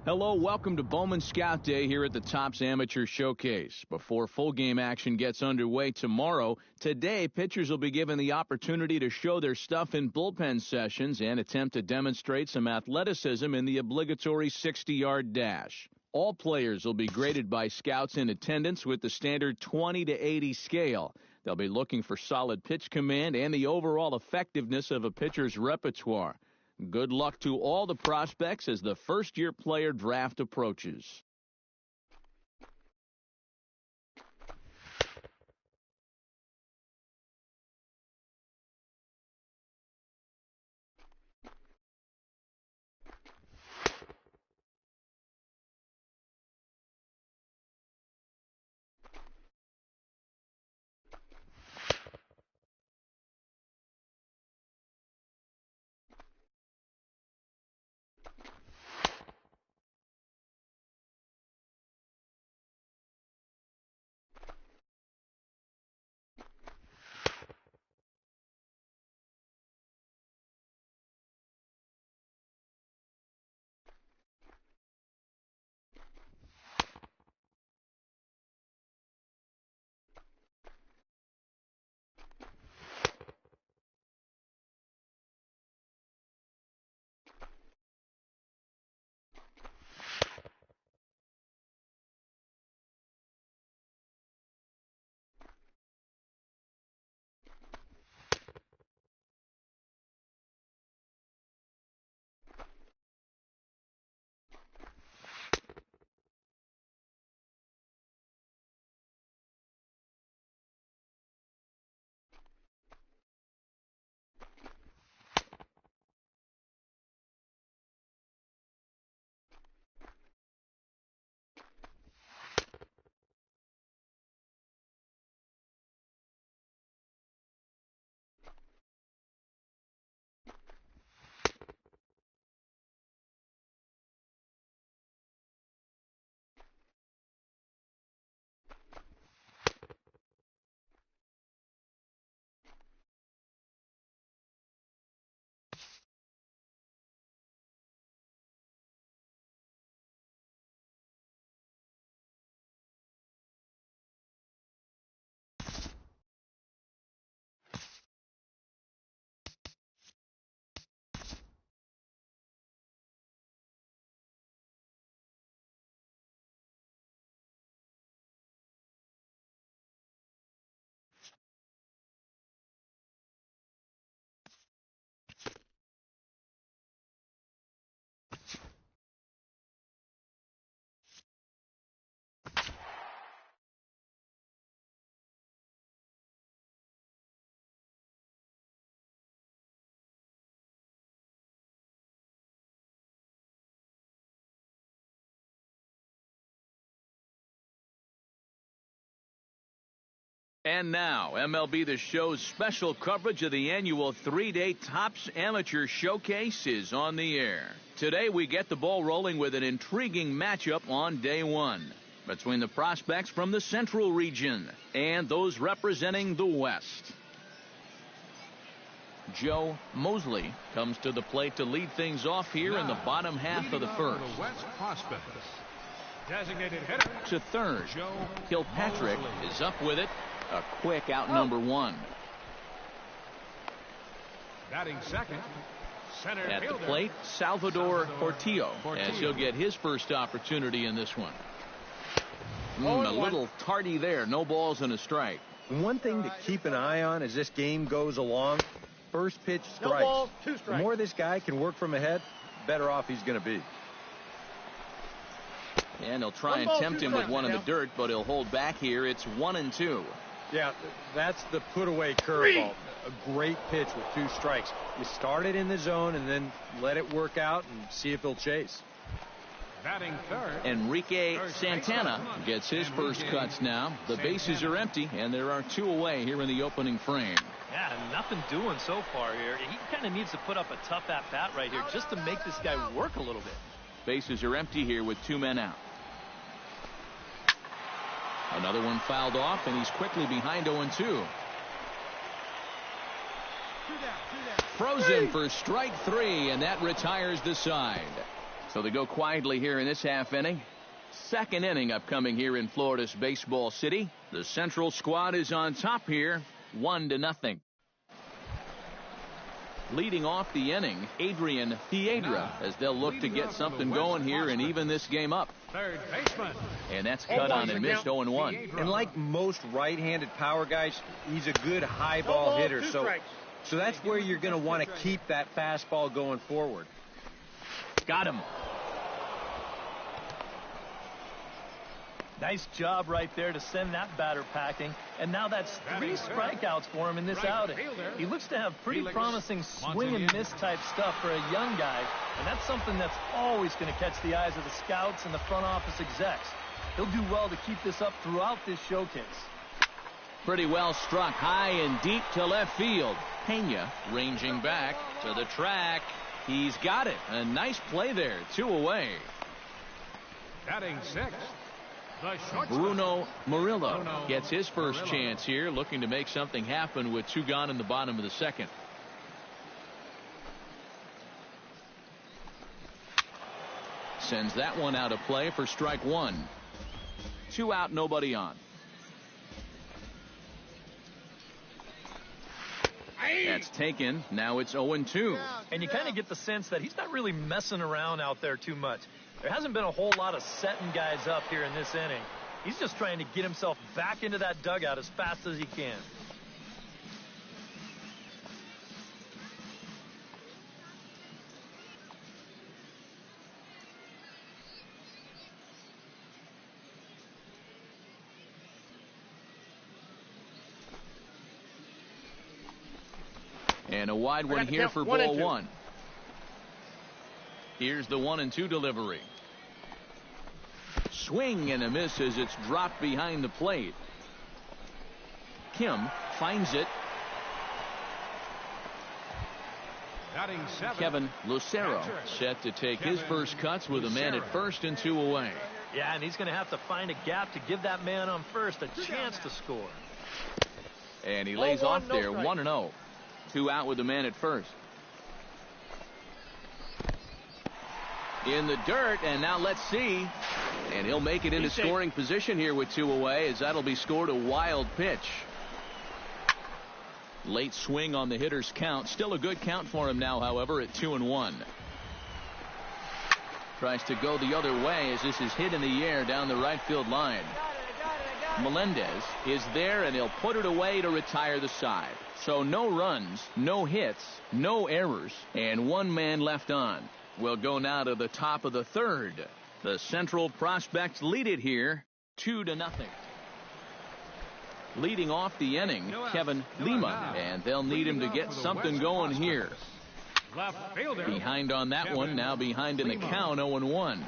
Hello, welcome to Bowman Scout Day here at the Topps Amateur Showcase. Before full game action gets underway tomorrow, today pitchers will be given the opportunity to show their stuff in bullpen sessions and attempt to demonstrate some athleticism in the obligatory 60-yard dash. All players will be graded by scouts in attendance with the standard 20 to 80 scale. They'll be looking for solid pitch command and the overall effectiveness of a pitcher's repertoire. Good luck to all the prospects as the first-year player draft approaches. And now, MLB The Show's special coverage of the annual 3-day Topps Amateur Showcase is on the air. Today, we get the ball rolling with an intriguing matchup on day one between the prospects from the Central region and those representing the West. Joe Mosley comes to the plate to lead things off here in the bottom half of the first. The West prospects. Designated hitter to third, Kilpatrick is up with it. A quick out number one. Batting second, center at fielder, the plate, Salvador Portillo, as he'll get his first opportunity in this one. A little tardy there. No balls and a strike. One thing to keep an eye on as this game goes along, first pitch strikes. No balls, 2 strikes. The more this guy can work from ahead, better off he's going to be. And they'll try and tempt him with one in the dirt, but he'll hold back here. It's 1-2. Yeah, that's the put-away curveball. A great pitch with 2 strikes. You start it in the zone and then let it work out and see if he'll chase. Batting third, Enrique Santana gets his first cuts now. The bases are empty, and there are 2 away here in the opening frame. Yeah, nothing doing so far here. He kind of needs to put up a tough at-bat right here just to make this guy work a little bit. Bases are empty here with 2 men out. Another one fouled off, and he's quickly behind 0-2. Frozen for strike 3, and that retires the side. So they go quietly here in this half inning. Second inning upcoming here in Florida's Baseball City. The Central squad is on top here, 1-0. Leading off the inning, Adrian Piedra, as they'll look to get something going here and even this game up. Third baseman. And that's cut on and missed 0-1. And like most right-handed power guys, he's a good high ball hitter. So that's where you're going to want to keep that fastball going forward. Got him. Nice job right there to send that batter packing. And now that's 3 strikeouts for him in this outing. He looks to have pretty promising swing and miss type stuff for a young guy. And that's something that's always going to catch the eyes of the scouts and the front office execs. He'll do well to keep this up throughout this showcase. Pretty well struck high and deep to left field. Pena ranging back to the track. He's got it. A nice play there. 2 away. Batting sixth. Bruno Murillo gets his first chance here, looking to make something happen with 2 gone in the bottom of the second. Sends that one out of play for strike 1. 2 out, nobody on. That's taken. Now it's 0-2. And you kind of get the sense that he's not really messing around out there too much. There hasn't been a whole lot of setting guys up here in this inning. He's just trying to get himself back into that dugout as fast as he can. And a wide one here for ball 1. Here's the 1-2 delivery. Swing and a miss as it's dropped behind the plate. Kim finds it. Kevin Lucero set to take his first cuts with a man at first and 2 away. Yeah, and he's going to have to find a gap to give that man on first a chance to score. And he lays off there, 1-0. 2 out with a man at first. In the dirt, and now let's see. And he'll make it into scoring position here with 2 away, as that'll be scored. A wild pitch. Late swing on the hitter's count. Still a good count for him now, however, at 2-1. Tries to go the other way as this is hit in the air down the right field line. Melendez is there, and he'll put it away to retire the side. So no runs, no hits, no errors, and 1 man left on. We'll go now to the top of the third. The Central prospects lead it here, 2-0. Leading off the inning, Kevin Lima, and they'll need him to get something going here. Behind on that one, now behind in the count, 0-1.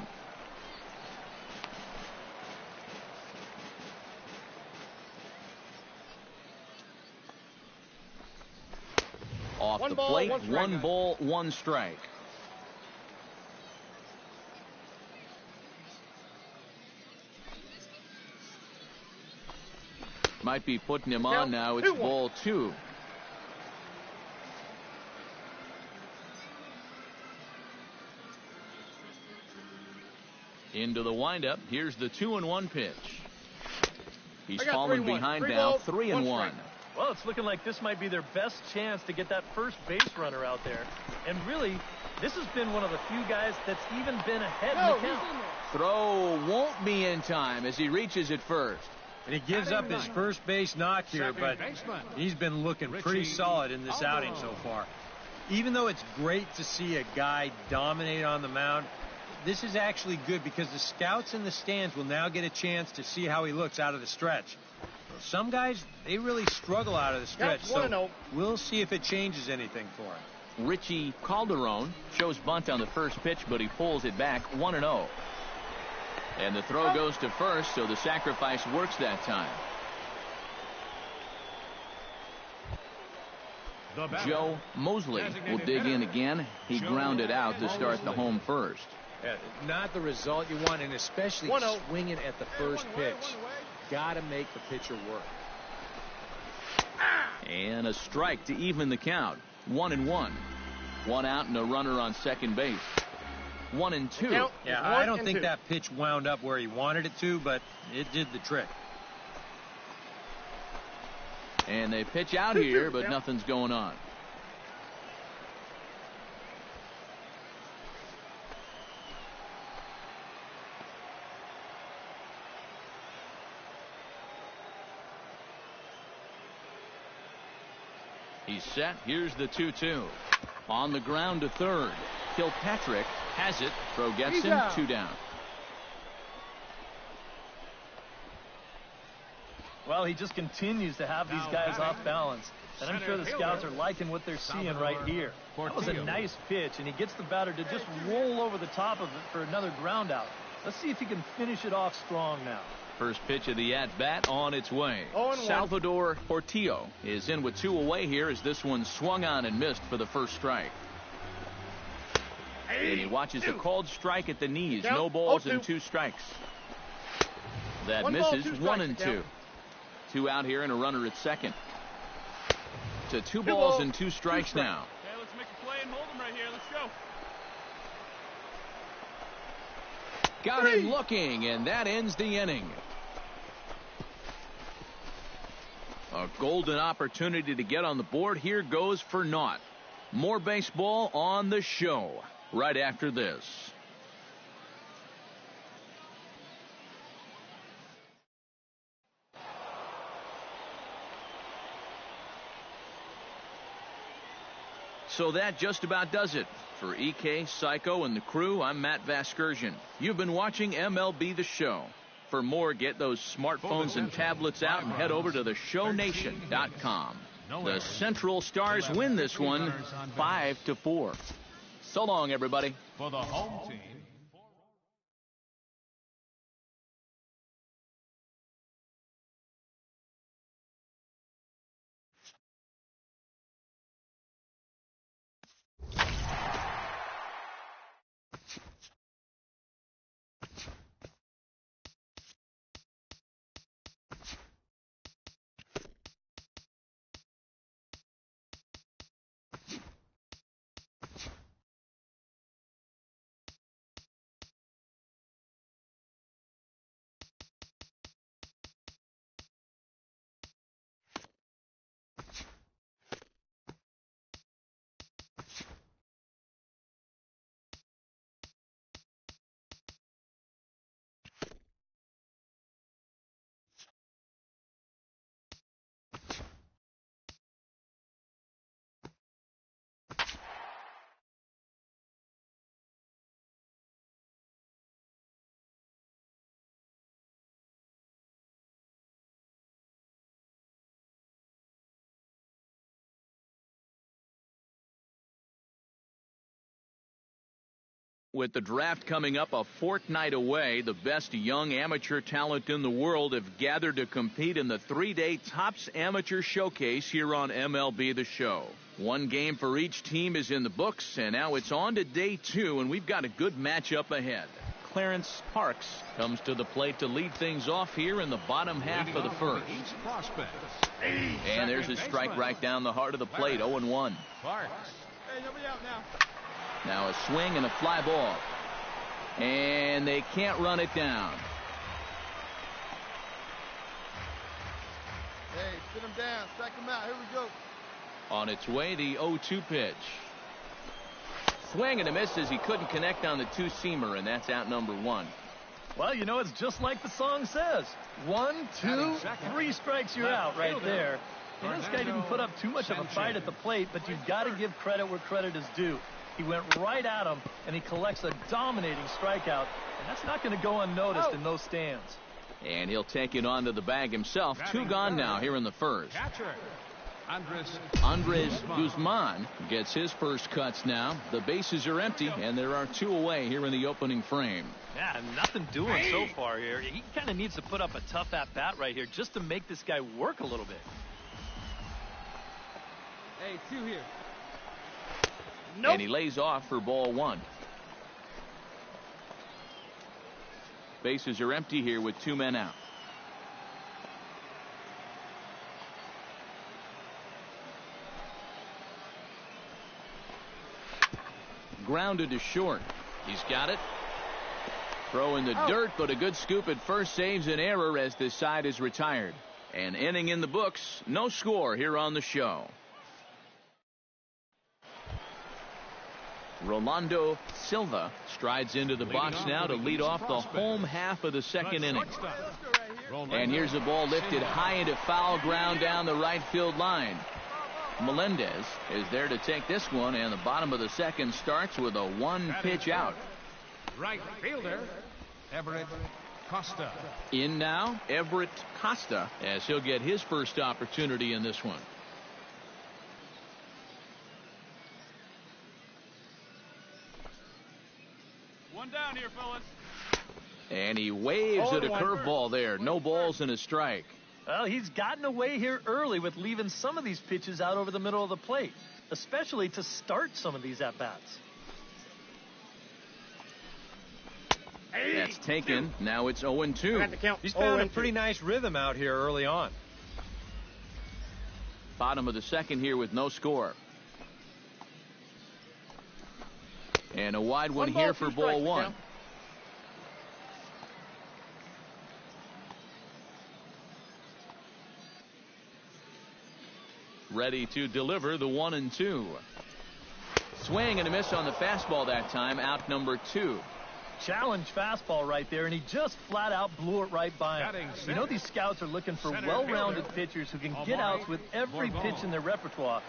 Off the plate, 1 ball, 1 strike. Might be putting him on now. It's ball 2. Into the windup. Here's the 2-1 pitch. He's falling behind now, 3-1. Well, it's looking like this might be their best chance to get that first base runner out there. And really, this has been one of the few guys that's even been ahead in the count. Throw won't be in time as he reaches it first. And he gives up his first base knock here, but he's been looking pretty solid in this outing so far. Even though it's great to see a guy dominate on the mound, this is actually good because the scouts in the stands will now get a chance to see how he looks out of the stretch. Some guys, they really struggle out of the stretch, so we'll see if it changes anything for him. Richie Calderon shows bunt on the first pitch, but he pulls it back, 1-0. And the throw goes to first, so the sacrifice works that time. Joe Mosley will dig in again. He grounded out to start the home first. Not the result you want, and especially swinging at the first pitch. Got to make the pitcher work. And a strike to even the count. 1-1. 1 out and a runner on second base. 1-2. Yeah, I don't think that pitch wound up where he wanted it to, but it did the trick. And they pitch out here, but nothing's going on. He's set. Here's the 2-2. On the ground to third. Kilpatrick has it. Throw gets him. 2 down. Well, he just continues to have these guys off balance. And I'm sure the scouts are liking what they're seeing right here. That was a nice pitch, and he gets the batter to just roll over the top of it for another ground out. Let's see if he can finish it off strong now. First pitch of the at-bat on its way. Salvador Portillo is in with 2 away here as this one swung on and missed for the first strike. And he watches a called strike at the knees. No balls and 2 strikes. That misses. 1-2. 2 out here and a runner at second. To 2 balls and 2 strikes now. Okay, let's make a play and hold him right here. Let's go. Got him looking, and that ends the inning. A golden opportunity to get on the board here goes for naught. More baseball on the show right after this. So that just about does it. For EK, Psycho, and the crew, I'm Matt Vasgersian. You've been watching MLB The Show. For more, get those smartphones and tablets out and head over to theshownation.com. The Central Stars win this one 5-4. So long, everybody. For the home team. With the draft coming up a fortnight away, the best young amateur talent in the world have gathered to compete in the 3-day Topps Amateur Showcase here on MLB The Show. 1 game for each team is in the books, and now it's on to day 2, and we've got a good matchup ahead. Clarence Parks comes to the plate to lead things off here in the bottom half of the first. And there's a strike right down the heart of the plate, 0-1. Parks. Hey, nobody out now. Now a swing and a fly ball. And they can't run it down. Hey, sit him down. Strike him out. Here we go. On its way, the 0-2 pitch. Swing and a miss as he couldn't connect on the 2-seamer, and that's out number 1. Well, you know, it's just like the song says. 1, 2, 3 strikes, you're out right there. You know, this guy didn't put up too much of a fight at the plate, but you've got to give credit where credit is due. He went right at him, and he collects a dominating strikeout, and that's not going to go unnoticed in those stands. And he'll take it onto the bag himself. 2 gone now here in the first. Catcher. Andres Guzman gets his first cuts now. The bases are empty, and there are 2 away here in the opening frame. Yeah, nothing doing so far here. He kind of needs to put up a tough at-bat right here just to make this guy work a little bit. Hey, 2 here. Nope. And he lays off for ball 1. Bases are empty here with 2 men out. Grounded to short. He's got it. Throw in the dirt, but a good scoop at first saves an error as this side is retired. An inning in the books, no score here on the show. Rolando Silva strides into the box now to lead off the home half of the second inning. And here's a ball lifted high into foul ground down the right field line. Melendez is there to take this one, and the bottom of the second starts with a one-pitch out. Right fielder, Everett Costa. In now, Everett Costa, as he'll get his first opportunity in this one. One down here, fellas. And he waves at a curveball there. No balls and a strike. Well, he's gotten away here early with leaving some of these pitches out over the middle of the plate, especially to start some of these at-bats. That's taken. Now it's 0-2. He's found a pretty nice rhythm out here early on. Bottom of the second here with no score. And a wide one here for ball one. Ready to deliver the 1-2. Swing and a miss on the fastball that time. Out number 2. Challenge fastball right there, and he just flat out blew it right by him. You know, these scouts are looking for well-rounded pitchers who can get outs with every pitch in their repertoire.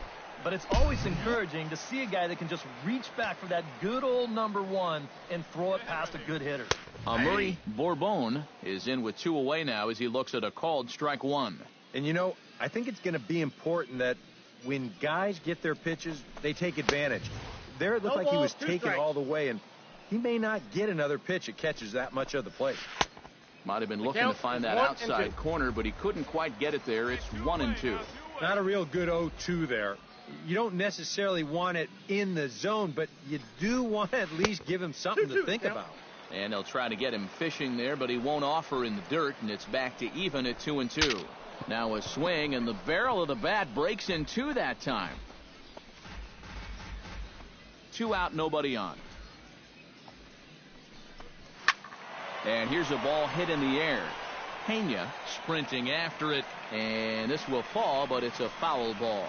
But it's always encouraging to see a guy that can just reach back for that good old number 1 and throw it past a good hitter. Murray Bourbon is in with 2 away now as he looks at a called strike 1. And, you know, I think it's going to be important that when guys get their pitches, they take advantage. There it looked like he was taking all the way, and he may not get another pitch that catches that much of the plate. Might have been looking to find that outside corner, but he couldn't quite get it there. It's 1-2. Not a real good 0-2 there. You don't necessarily want it in the zone, but you do want to at least give him something to think about. And they'll try to get him fishing there, but he won't offer in the dirt, and it's back to even at 2-2. Now a swing, and the barrel of the bat breaks in 2 that time. 2 out, nobody on. And here's a ball hit in the air. Pena sprinting after it, and this will fall, but it's a foul ball.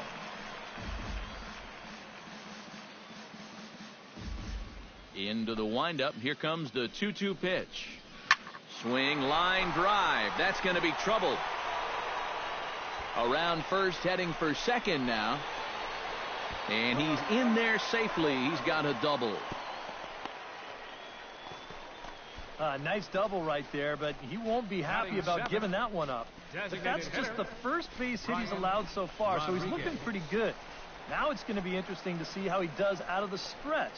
Into the windup. Here comes the 2-2 pitch. Swing, line drive. That's going to be trouble. Around first, heading for second now. And he's in there safely. He's got a double. Nice double right there, but he won't be happy about giving that one up. But that's just the first base hit he's allowed so far, so he's looking pretty good. Now it's going to be interesting to see how he does out of the stretch.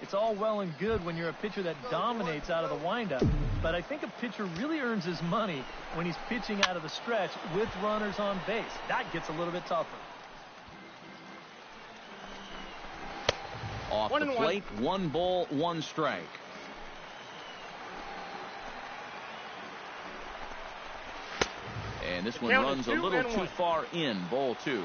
It's all well and good when you're a pitcher that dominates out of the windup, but I think a pitcher really earns his money when he's pitching out of the stretch with runners on base. That gets a little bit tougher. Off the plate, 1 ball, 1 strike. And this one runs a little too far in. Ball 2.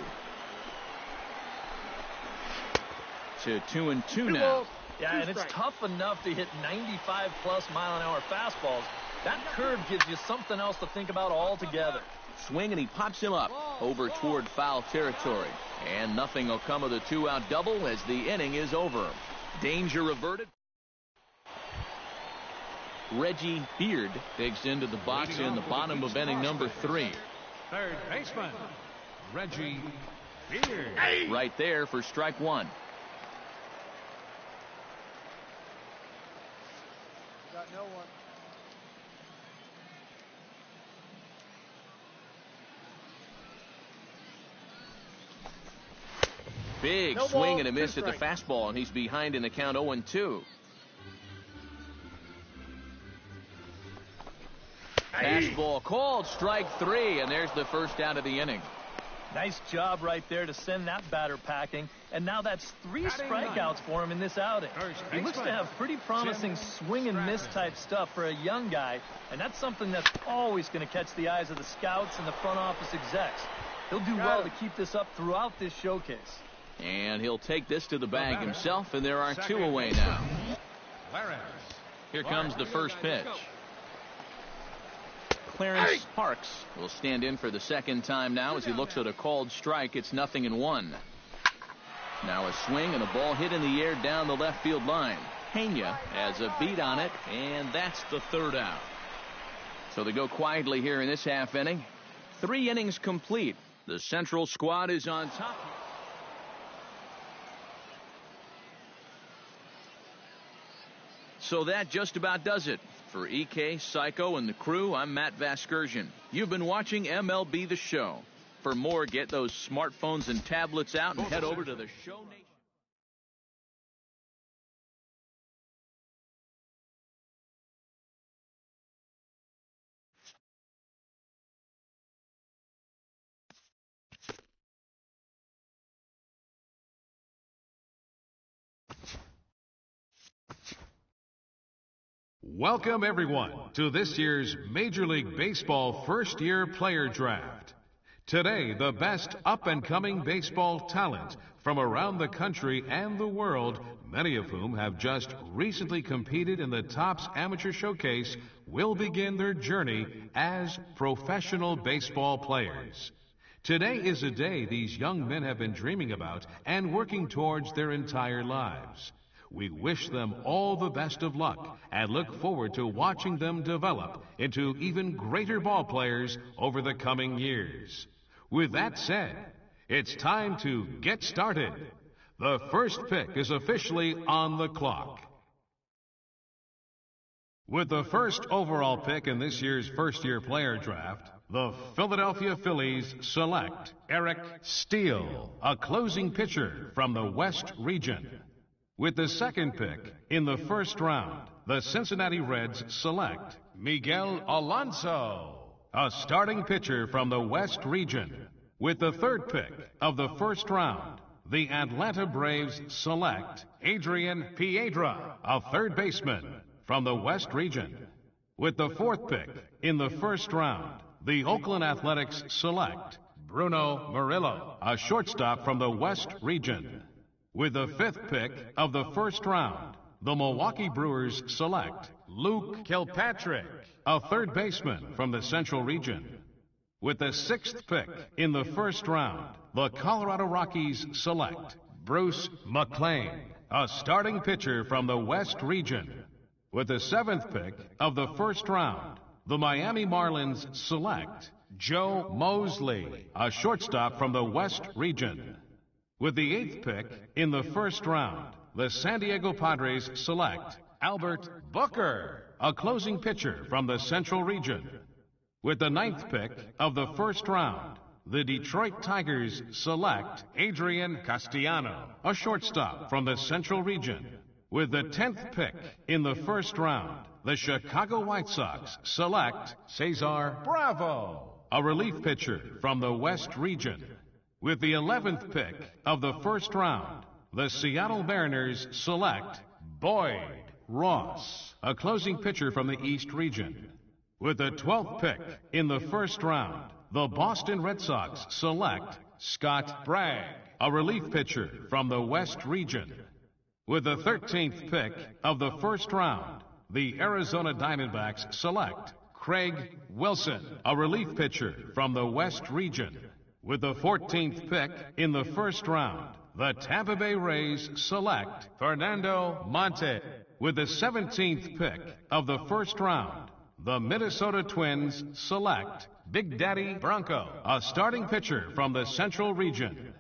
To 2-2 now. Yeah, and it's tough enough to hit 95-plus mile-an-hour fastballs. That curve gives you something else to think about altogether. Swing, and he pops him up over toward foul territory. And nothing will come of the 2-out double as the inning is over. Danger averted. Reggie Beard digs into the box in the bottom of inning number 3. Third baseman, Reggie Beard. Right there for strike 1. Got no one. Big swing and a miss at the fastball, and he's behind in the count 0-2. Fastball called, strike 3, and there's the first out of the inning. Nice job right there to send that batter packing, and now that's 3 strikeouts for him in this outing. He looks to have pretty promising swing and miss type stuff for a young guy, and that's something that's always going to catch the eyes of the scouts and the front office execs. He'll do well to keep this up throughout this showcase. And he'll take this to the bag himself, and there are 2 away now. Clarence. Here comes the first pitch. Clarence Parks will stand in for the second time now as he looks at a called strike. It's 0-1. Now a swing and a ball hit in the air down the left field line. Pena has a beat on it, and that's the third out. So they go quietly here in this half inning. 3 innings complete. The Central squad is on top. So that just about does it. For EK, Psycho, and the crew, I'm Matt Vasgersian. You've been watching MLB The Show. For more, get those smartphones and tablets out and head over to the Show Nation. Welcome, everyone, to this year's Major League Baseball first-year player draft. Today, the best up-and-coming baseball talent from around the country and the world, many of whom have just recently competed in the Topps Amateur Showcase, will begin their journey as professional baseball players. Today is a day these young men have been dreaming about and working towards their entire lives. We wish them all the best of luck and look forward to watching them develop into even greater ball players over the coming years. With that said, it's time to get started. The first pick is officially on the clock. With the first overall pick in this year's first-year player draft, the Philadelphia Phillies select Eric Steele, a closing pitcher from the West Region. With the second pick in the first round, the Cincinnati Reds select Miguel Alonso, a starting pitcher from the West Region. With the third pick of the first round, the Atlanta Braves select Adrian Piedra, a third baseman from the West Region. With the fourth pick in the first round, the Oakland Athletics select Bruno Murillo, a shortstop from the West Region. With the fifth pick of the first round, the Milwaukee Brewers select Luke Kilpatrick, a third baseman from the Central Region. With the sixth pick in the first round, the Colorado Rockies select Bruce McLean, a starting pitcher from the West Region. With the seventh pick of the first round, the Miami Marlins select Joe Mosley, a shortstop from the West Region. With the eighth pick in the first round, the San Diego Padres select Albert Booker, a closing pitcher from the Central Region. With the ninth pick of the first round, the Detroit Tigers select Adrian Castellano, a shortstop from the Central Region. With the 10th pick in the first round, the Chicago White Sox select Cesar Bravo, a relief pitcher from the West Region. With the 11th pick of the first round, the Seattle Mariners select Boyd Ross, a closing pitcher from the East Region. With the 12th pick in the first round, the Boston Red Sox select Scott Bragg, a relief pitcher from the West Region. With the 13th pick of the first round, the Arizona Diamondbacks select Craig Wilson, a relief pitcher from the West Region. With the 14th pick in the first round, the Tampa Bay Rays select Fernando Monte. With the 17th pick of the first round, the Minnesota Twins select Big Daddy Bronco, a starting pitcher from the Central Region.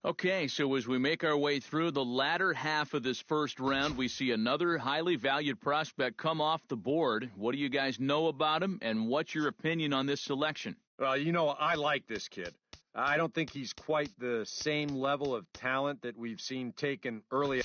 Okay, so as we make our way through the latter half of this first round, we see another highly valued prospect come off the board. What do you guys know about him, and what's your opinion on this selection? Well, I like this kid. I don't think he's quite the same level of talent that we've seen taken early.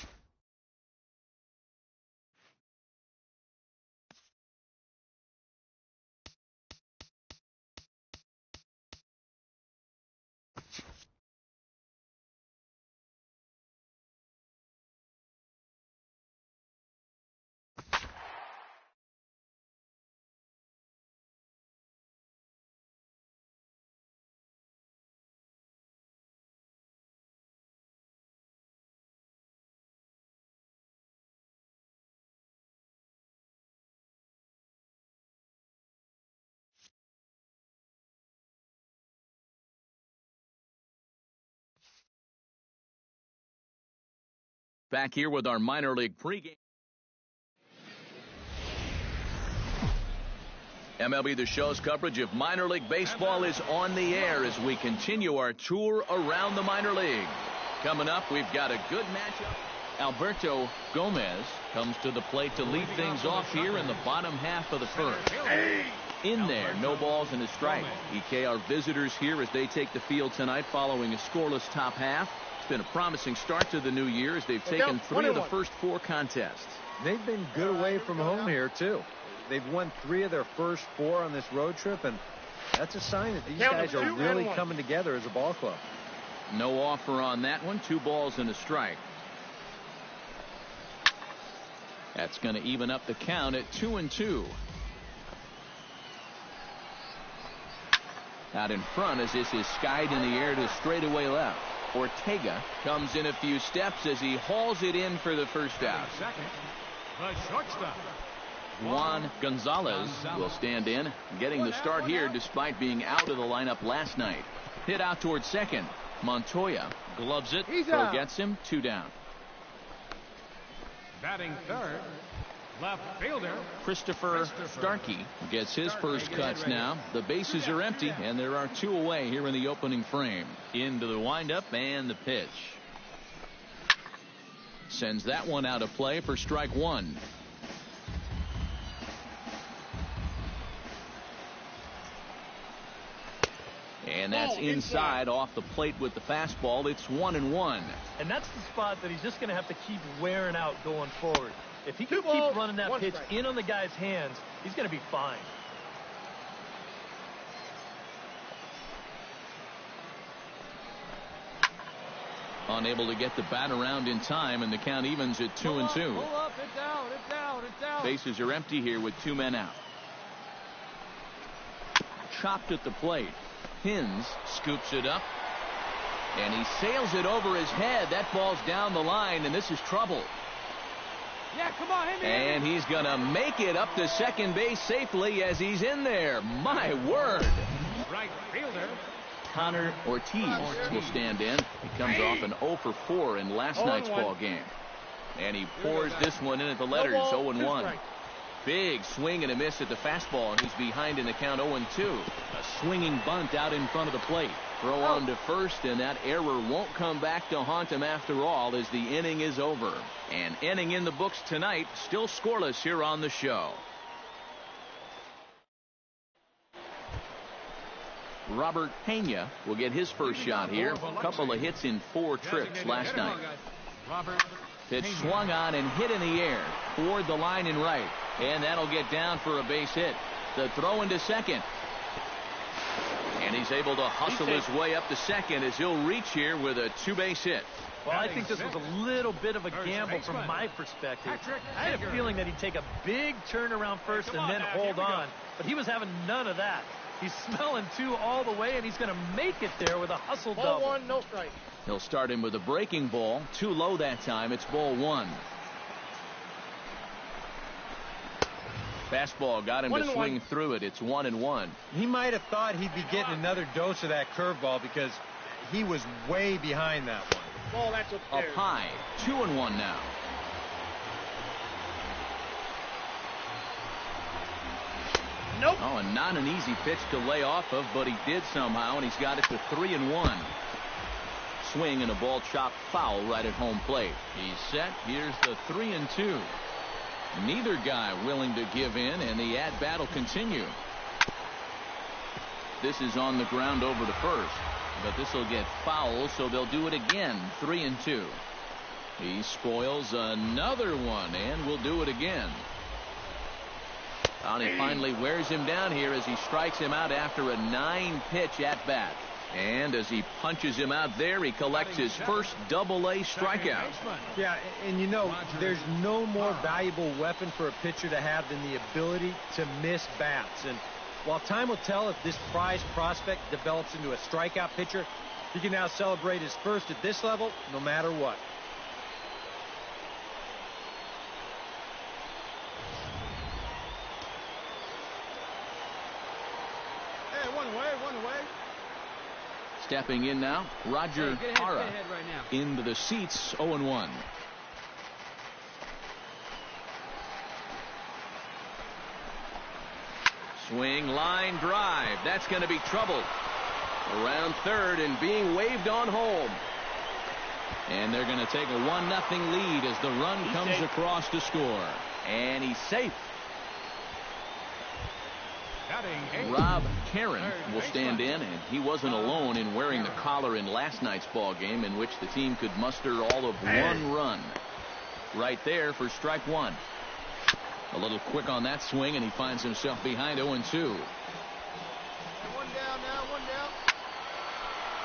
Back here with our minor league pregame. MLB The Show's coverage of minor league baseball is on the air as we continue our tour around the minor league. Coming up, we've got a good matchup. Alberto Gomez comes to the plate to lead things off here in the bottom half of the first. In there, no balls and a strike. EK, our visitors here as they take the field tonight following a scoreless top half. It's been a promising start to the new year as they've taken 3 of the first 4 contests. They've been good away from home here, too. They've won 3 of their first 4 on this road trip, and that's a sign that these guys are really coming together as a ball club. No offer on that one. 2 balls and a strike. That's going to even up the count at 2-2. Out in front as this is skied in the air to straightaway left. Ortega comes in a few steps as he hauls it in for the first out. The shortstop, Juan Gonzalez will stand in, getting the start here despite being out of the lineup last night. Hit out towards second. Montoya gloves it, forgets him, 2 down. batting third, left fielder Christopher Starkey gets his first cuts now. The bases are empty, and there are 2 away here in the opening frame. Into the windup and the pitch. Sends that one out of play for strike 1. And that's inside off the plate with the fastball. It's 1-1. And that's the spot that he's just going to have to keep wearing out going forward. If he can keep running that pitch in on the guy's hands, he's going to be fine. Unable to get the bat around in time, and the count evens at 2-2. Pull up, it's out. Bases are empty here with 2 men out. Chopped at the plate. Hins scoops it up, and he sails it over his head. That ball's down the line, and this is trouble. Yeah, come on, hit me. And he's going to make it up to second base safely as he's in there. My word. right fielder Connor Ortiz will stand in. He comes off an 0 for 4 in last night's ball game. And he pours this one in at the letters, 0-1. Big swing and a miss at the fastball, and he's behind in the count 0-2. A swinging bunt out in front of the plate. Throw on to first, and that error won't come back to haunt him after all as the inning is over. An inning in the books tonight, still scoreless here on the show. Robert Pena will get his first shot here. A couple of hits in 4 trips last night. Pitch swung on and hit in the air toward the line and right. And that'll get down for a base hit. The throw into second. And he's able to hustle his way up to second as he'll reach here with a 2-base hit. Well, I think this was a little bit of a gamble from my perspective. I had a feeling that he'd take a big turn around first and then hold on. But he was having none of that. He's smelling 2 all the way, and he's going to make it there with a hustle double. Ball 1, no strike. He'll start him with a breaking ball. Too low that time. It's ball 1. Fastball got him to swing through it. It's 1-1. He might have thought he'd be getting another dose of that curveball because he was way behind that one. Ball, that's Up high. 2-1 now. Nope. Oh, and not an easy pitch to lay off of, but he did somehow, and he's got it to 3-1. Swing and a ball chopped foul right at home plate. He's set. Here's the 3-2. Neither guy willing to give in, and the at-bat will continue. This is on the ground over to first, but this will get foul, so they'll do it again. 3-2. He spoils another one, and will do it again. And he finally wears him down here as he strikes him out after a 9-pitch at-bat. And as he punches him out there, he collects his first Double-A strikeout. Yeah, and you know, there's no more valuable weapon for a pitcher to have than the ability to miss bats. And while time will tell if this prized prospect develops into a strikeout pitcher, he can now celebrate his first at this level no matter what. Stepping in now, Roger Hara into the seats, 0-1. Swing, line, drive. That's going to be trouble. Around third and being waved on home. And they're going to take a 1-0 lead as the run comes across to score. And he's safe. Rob Karen will stand in, and he wasn't alone in wearing the collar in last night's ball game, in which the team could muster all of one run. Right there for strike one. A little quick on that swing, and he finds himself behind 0-2. One down now, one down.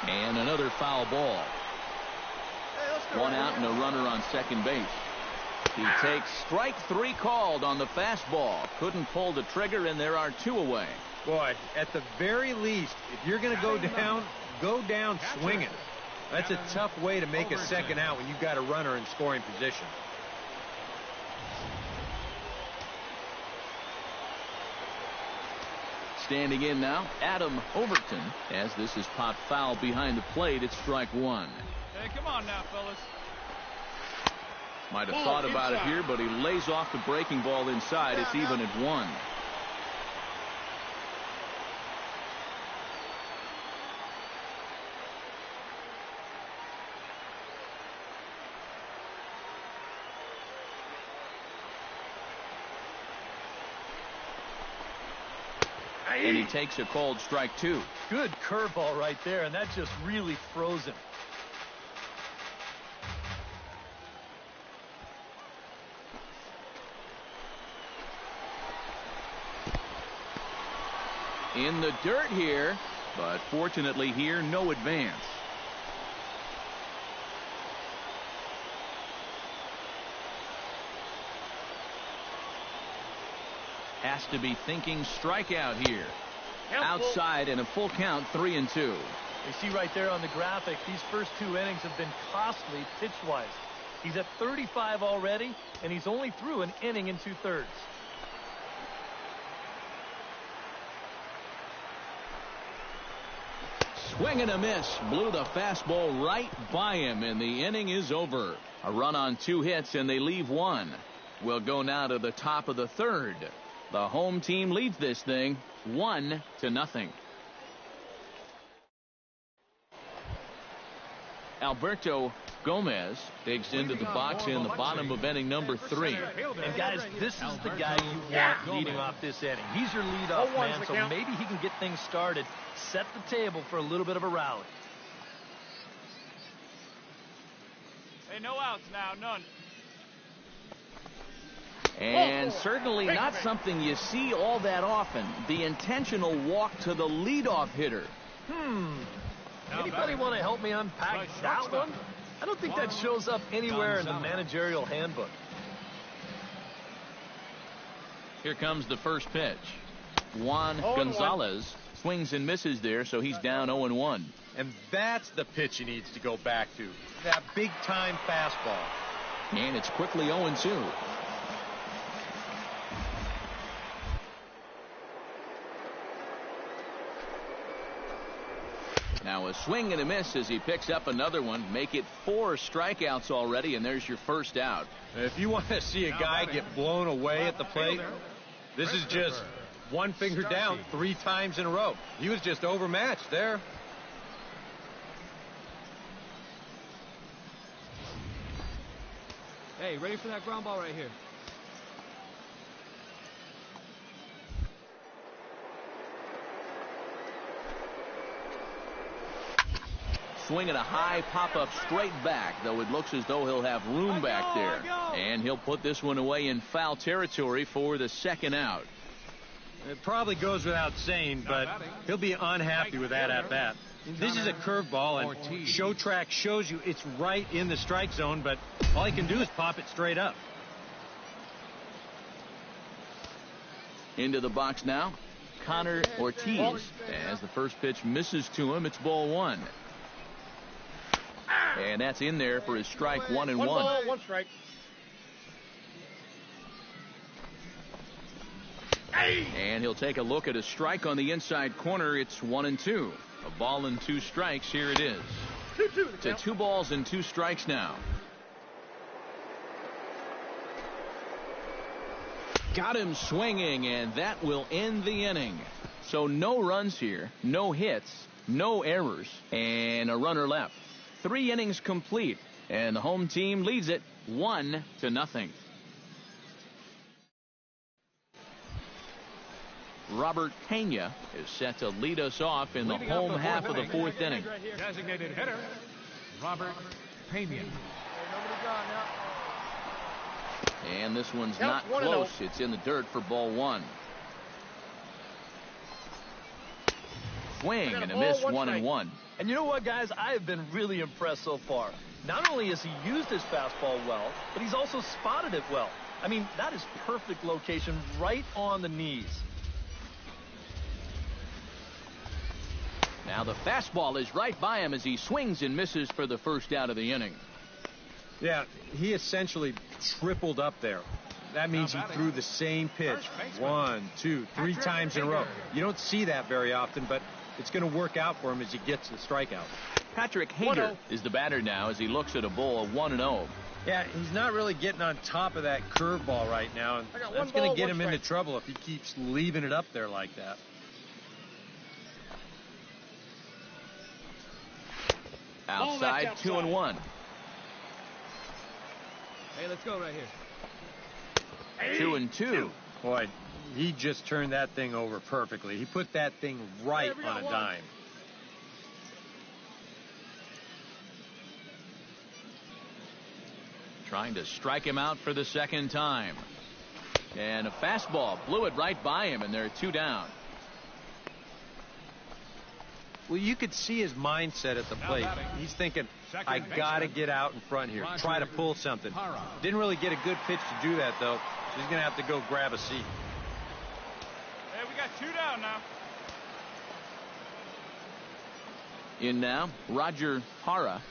And another foul ball. One out and a runner on second base. He takes strike three called on the fastball. Couldn't pull the trigger, and there are 2 away. Boy, at the very least, if you're going to go down swinging. That's a tough way to make a second out when you've got a runner in scoring position. Standing in now, Adam Overton, as this is popped foul behind the plate. It's strike one. Hey, come on now, fellas. Might have thought about it here, but he lays off the breaking ball inside. It's even at 1. And he takes a called strike 2. Good curveball right there, and that just really froze him. In the dirt here, but fortunately here, no advance. Has to be thinking strikeout here. Outside and a full count, 3-2. You see right there on the graphic, these first 2 innings have been costly pitch-wise. He's at 35 already, and he's only through an inning and 2/3. Swing and a miss. Blew the fastball right by him, and the inning is over. A run on 2 hits, and they leave 1. We'll go now to the top of the 3rd. The home team leads this thing 1-0. Alberto Gomez digs into the box in the bottom of inning number 3. And guys, this is the guy you want leading off this inning. He's your leadoff man, so maybe he can get things started, set the table for a little bit of a rally. Hey, no outs now, none. And certainly not something you see all that often. The intentional walk to the leadoff hitter. Anybody want to help me unpack that one? I don't think that shows up anywhere in the managerial handbook. Here comes the first pitch. Juan Gonzalez swings and misses there, so he's down 0-1. And that's the pitch he needs to go back to. That big-time fastball. And it's quickly 0-2. Now a swing and a miss as he picks up another one. Make it 4 strikeouts already, and there's your first out. If you want to see a guy get blown away at the plate, this is just one finger down 3 times in a row. He was just overmatched there. Hey, ready for that ground ball right here. Swinging a high pop-up straight back, though it looks as though he'll have room back there. And he'll put this one away in foul territory for the second out. It probably goes without saying, but he'll be unhappy with that at-bat. This is a curveball, and Show Track shows you it's right in the strike zone, but all he can do is pop it straight up. Into the box now, Connor Ortiz. As the first pitch misses to him, it's ball 1. And that's in there for his strike 1-1. 1 ball, 1 strike. And he'll take a look at a strike on the inside corner. It's 1-2. A ball and 2 strikes. Here it is. To 2 balls and 2 strikes now. Got him swinging, and that will end the inning. So no runs here, no hits, no errors, and a runner left. 3 innings complete, and the home team leads it 1-0. Robert Pena is set to lead us off in the home half of the 4th inning. Designated hitter, Robert Pena. And this one's not close. It's in the dirt for ball 1. Swing and a miss, 1-1. And you know what, guys? I have been really impressed so far. Not only has he used his fastball well, but he's also spotted it well. I mean, that is perfect location right on the knees. Now the fastball is right by him as he swings and misses for the first out of the inning. Yeah, he essentially tripled up there. That means he threw the same pitch 1, 2, 3 times in a row. You don't see that very often, but it's going to work out for him as he gets the strikeout. Patrick Hager is the batter now as he looks at a ball of 1-0. Yeah, he's not really getting on top of that curveball right now, and that's going to get him into trouble if he keeps leaving it up there like that. Outside, 2-1. Hey, let's go right here. 2-2. Boy, he just turned that thing over perfectly. He put that thing right on a dime. Trying to strike him out for the second time. And a fastball blew it right by him, and there are 2 down. Well, you could see his mindset at the plate. He's thinking, I got to get out in front here, try to pull something. Didn't really get a good pitch to do that, though. He's going to have to go grab a seat. Hey, we got 2 down now. In now, Roger Hara.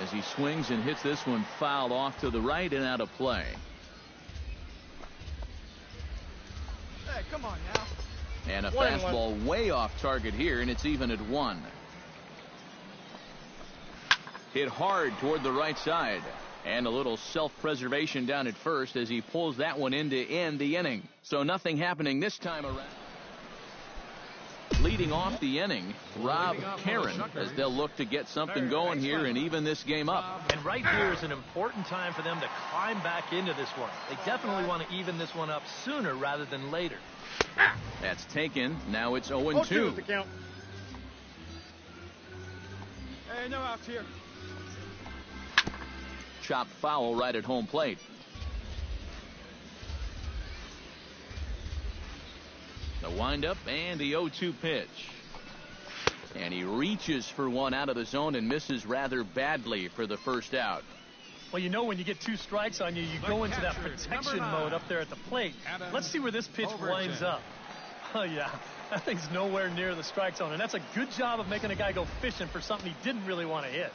As he swings and hits this one fouled off to the right and out of play. Hey, come on now. And a fastball way off target here, and it's even at 1. Hit hard toward the right side. And a little self-preservation down at first as he pulls that one in to end the inning. So nothing happening this time around. Leading off the inning, Rob Karen, as they'll look to get something going here and even this game up. And right here is an important time for them to climb back into this one. They definitely want to even this one up sooner rather than later. That's taken. Now it's 0-2. Hey, no outs here. Chopped foul right at home plate. The windup and the 0-2 pitch. And he reaches for one out of the zone and misses rather badly for the first out. Well, you know when you get 2 strikes on you, you go into that protection mode up there at the plate. Let's see where this pitch winds up. Oh, yeah. That thing's nowhere near the strike zone, and that's a good job of making a guy go fishing for something he didn't really want to hit.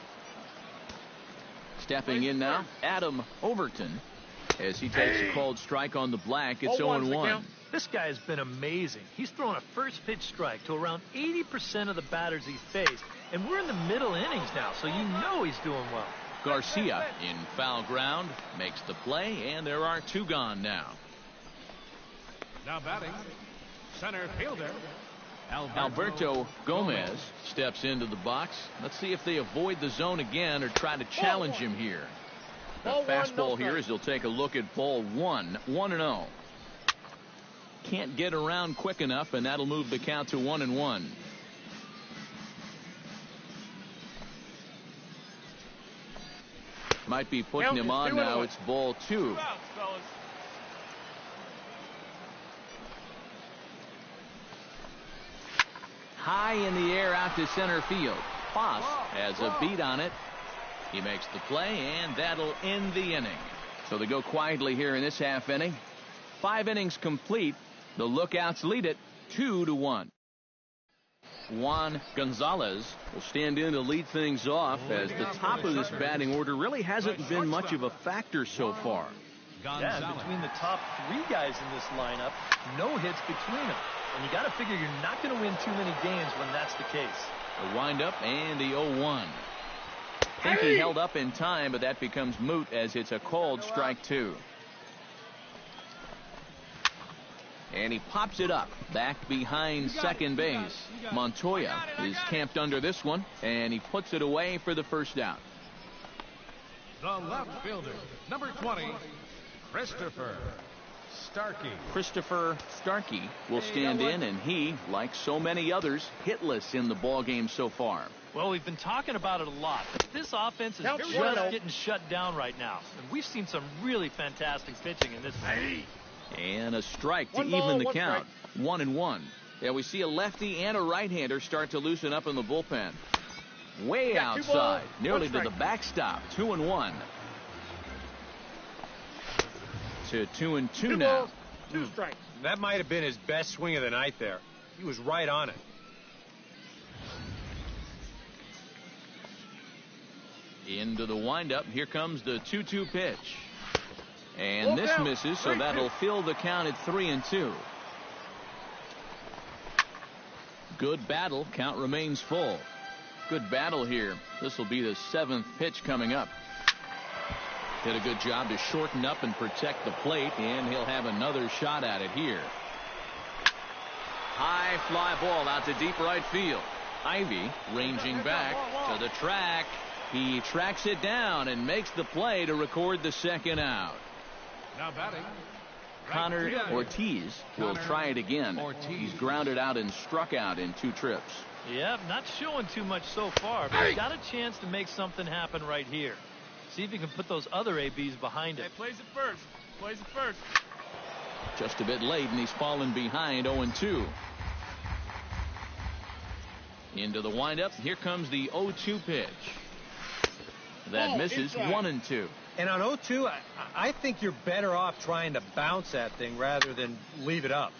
Stepping in now, Adam Overton. As he takes a called strike on the black, it's 0-1. This guy has been amazing. He's thrown a first pitch strike to around 80% of the batters he's faced. And we're in the middle innings now, so you know he's doing well. Garcia in foul ground makes the play, and there are 2 gone now. Now batting, center fielder, Alberto Gomez steps into the box. Let's see if they avoid the zone again or try to challenge him here. The fastball here as he'll take a look at ball 1, 1-0. Can't get around quick enough, and that'll move the count to 1-1. Might be putting him on now. It's ball 2. High in the air out to center field. Foss has a beat on it. He makes the play, and that'll end the inning. So they go quietly here in this half inning. 5 innings complete. The Lookouts lead it 2-1. Juan Gonzalez will stand in to lead things off as the top of this batting order really hasn't been much of a factor so far. Yeah, and between the top 3 guys in this lineup, no hits between them. And you got to figure you're not going to win too many games when that's the case. The windup and the 0-1. Think he held up in time, but that becomes moot as it's a called strike 2. And he pops it up back behind second base. Montoya is camped under this one, and he puts it away for the first out. The left fielder, number 20, Christopher Starkey. Christopher Starkey will stand in, and he, like so many others, hitless in the ball game so far. Well, we've been talking about it a lot, but this offense is just getting shut down right now. And we've seen some really fantastic pitching in this game. And a strike to even the count. 1-1. Yeah, we see a lefty and a right-hander start to loosen up in the bullpen. Way outside, nearly to the backstop. 2-1. To 2-2 now. 2 strikes. That might have been his best swing of the night there. He was right on it. Into the windup. Here comes the 2-2 pitch. And this misses, so that'll fill the count at 3-2. Good battle. Count remains full. Good battle here. This will be the 7th pitch coming up. Did a good job to shorten up and protect the plate, and he'll have another shot at it here. High fly ball out to deep right field. Ivy ranging back to the track. He tracks it down and makes the play to record the second out. Now batting, Connor Ortiz will try it again. He's grounded out and struck out in 2 trips. Yep, not showing too much so far, but he's got a chance to make something happen right here. See if he can put those other ABs behind him. Plays it first. Plays it first. Just a bit late, and he's fallen behind 0-2. Into the windup. Here comes the 0-2 pitch. That misses. 1-2. And on 0-2, I think you're better off trying to bounce that thing rather than leave it up.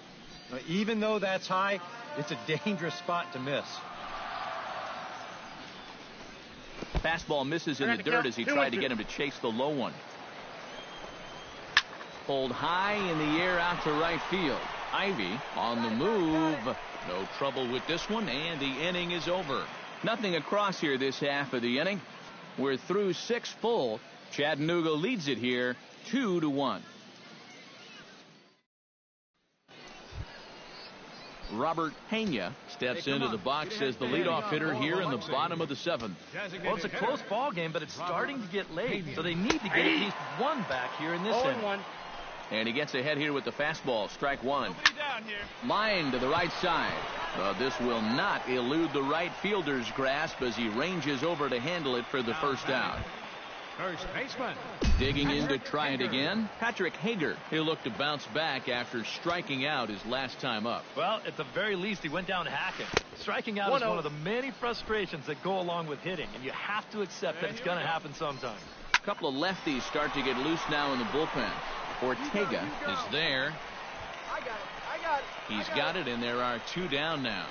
Even though that's high, it's a dangerous spot to miss. Fastball misses in the dirt as he tried to get him to chase the low one. Pulled high in the air out to right field. Ivy on the move. No trouble with this one, and the inning is over. Nothing across here this half of the inning. We're through 6 full. Chattanooga leads it here 2-1. Robert Pena steps into the box as the leadoff hitter here in the bottom of the 7th. Well, it's a close ball game, but it's starting to get late, so they need to get at least one back here in this inning. And he gets ahead here with the fastball. Strike 1. Line to the right side. This will not elude the right fielder's grasp as he ranges over to handle it for the first out. First baseman. Digging in to try it again, Patrick Hager. He'll look to bounce back after striking out his last time up. Well, at the very least, he went down hacking. Striking out is one of the many frustrations that go along with hitting, and you have to accept that it's going to happen sometimes. A couple of lefties start to get loose now in the bullpen. Ortega is there. I got it. He's got it, and there are 2 down now.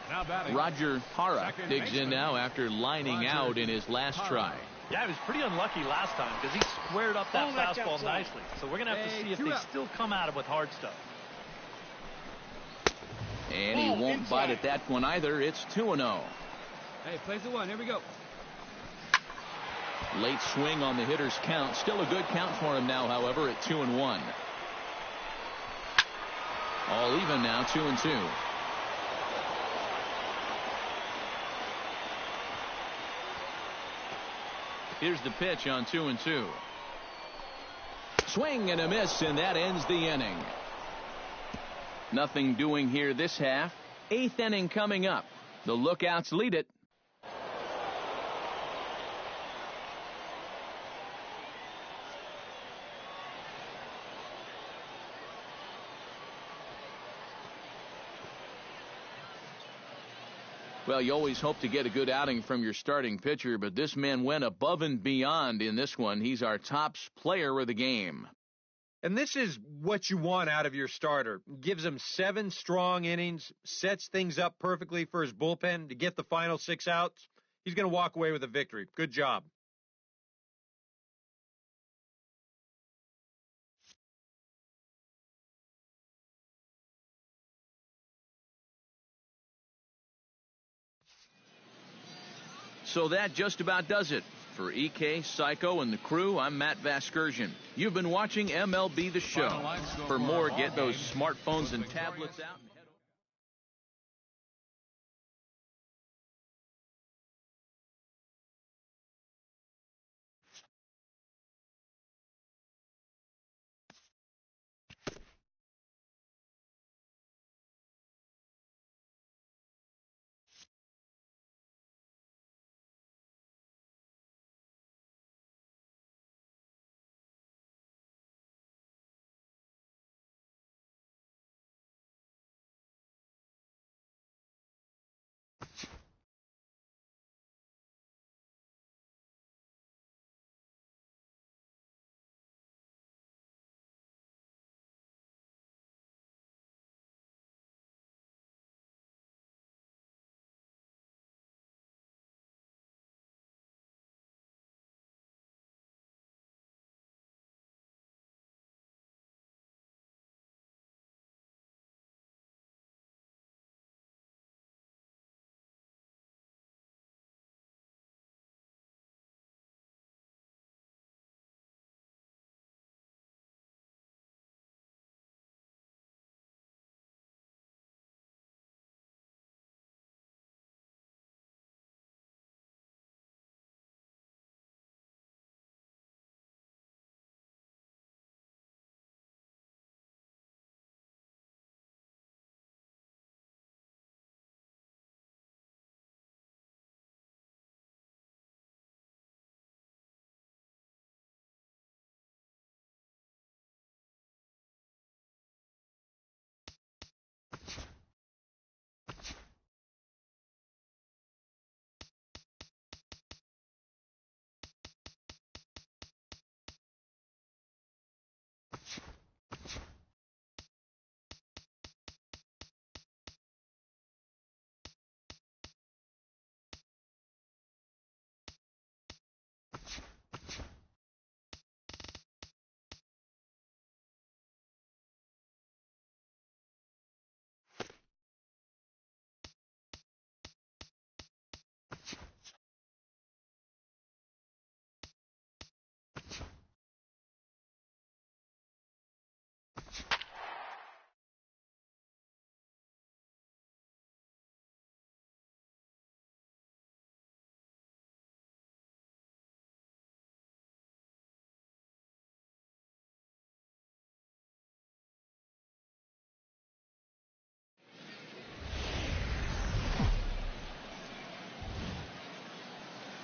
Now batting, Roger Hara digs in now after lining out in his last try. Yeah, he was pretty unlucky last time because he squared up that fastball nicely. So we're going to have to see if they still come at him with hard stuff. And he won't bite at that one either. It's 2-0. Hey, plays the 1. Here we go. Late swing on the hitter's count. Still a good count for him now, however, at 2-1. All even now, 2-2. Here's the pitch on 2-2. Swing and a miss, and that ends the inning. Nothing doing here this half. 8th inning coming up. The Lookouts lead it. Well, you always hope to get a good outing from your starting pitcher, but this man went above and beyond in this one. He's our top player of the game. And this is what you want out of your starter. Gives him 7 strong innings, sets things up perfectly for his bullpen to get the final 6 outs. He's going to walk away with a victory. Good job. So that just about does it. For EK, Psycho, and the crew, I'm Matt Vasgersian. You've been watching MLB The Show. For more, get those smartphones and tablets out.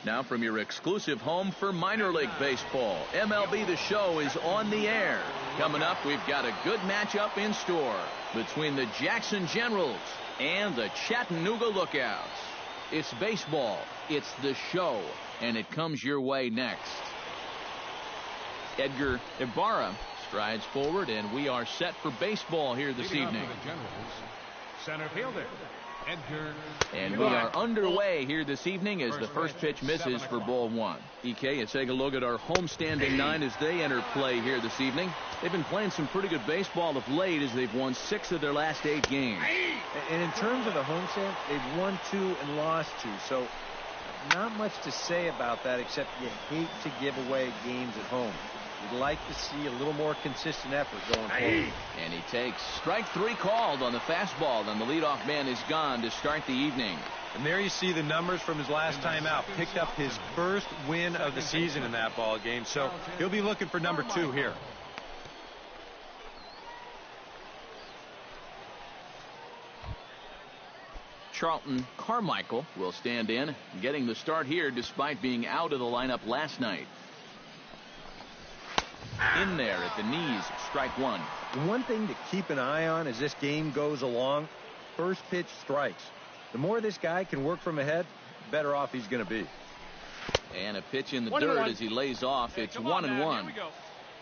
Now from your exclusive home for minor league baseball, MLB The Show is on the air. Coming up, we've got a good matchup in store between the Jackson Generals and the Chattanooga Lookouts. It's baseball, it's The Show, and it comes your way next. Edgar Ibarra strides forward, and we are set for baseball here this evening. The Generals, center fielder, Edgar. And we are underway here this evening as the first pitch misses for ball one. EK, let's take a look at our homestanding nine as they enter play here this evening. They've been playing some pretty good baseball of late as they've won 6 of their last 8 games. And in terms of the homestand, they've won 2 and lost 2. So not much to say about that except you hate to give away games at home. You'd like to see a little more consistent effort going forward. And he takes strike 3 called on the fastball. Then the leadoff man is gone to start the evening. And there you see the numbers from his last time out. Picked up his first win of the season in that ball game. So he'll be looking for number 2 here. Charlton Carmichael will stand in, getting the start here despite being out of the lineup last night. In there at the knees, strike 1. One thing to keep an eye on as this game goes along, first pitch strikes. The more this guy can work from ahead, the better off he's going to be. And a pitch in the dirt as he lays off. It's 1-1.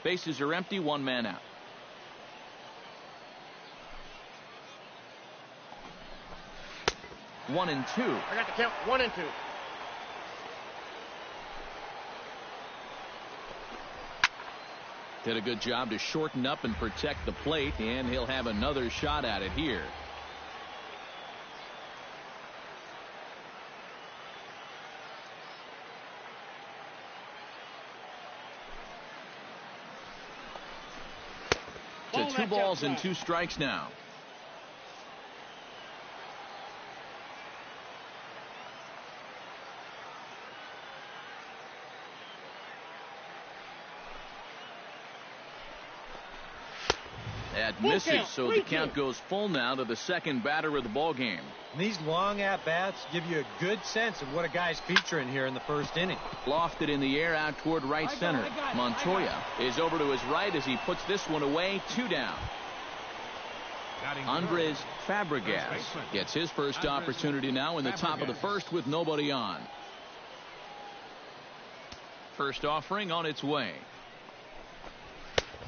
Bases are empty, 1 man out. One and 2. I got the count. 1 and 2. Did a good job to shorten up and protect the plate, and he'll have another shot at it here. 2 balls and 2 strikes now. That misses, so the count goes full now to the second batter of the ball game. And these long at-bats give you a good sense of what a guy's featuring here in the first inning. Lofted in the air out toward right center. Montoya is over to his right as he puts this one away. 2 down. Andres Fabregas gets his first opportunity now in the top of the first with nobody on. First offering on its way.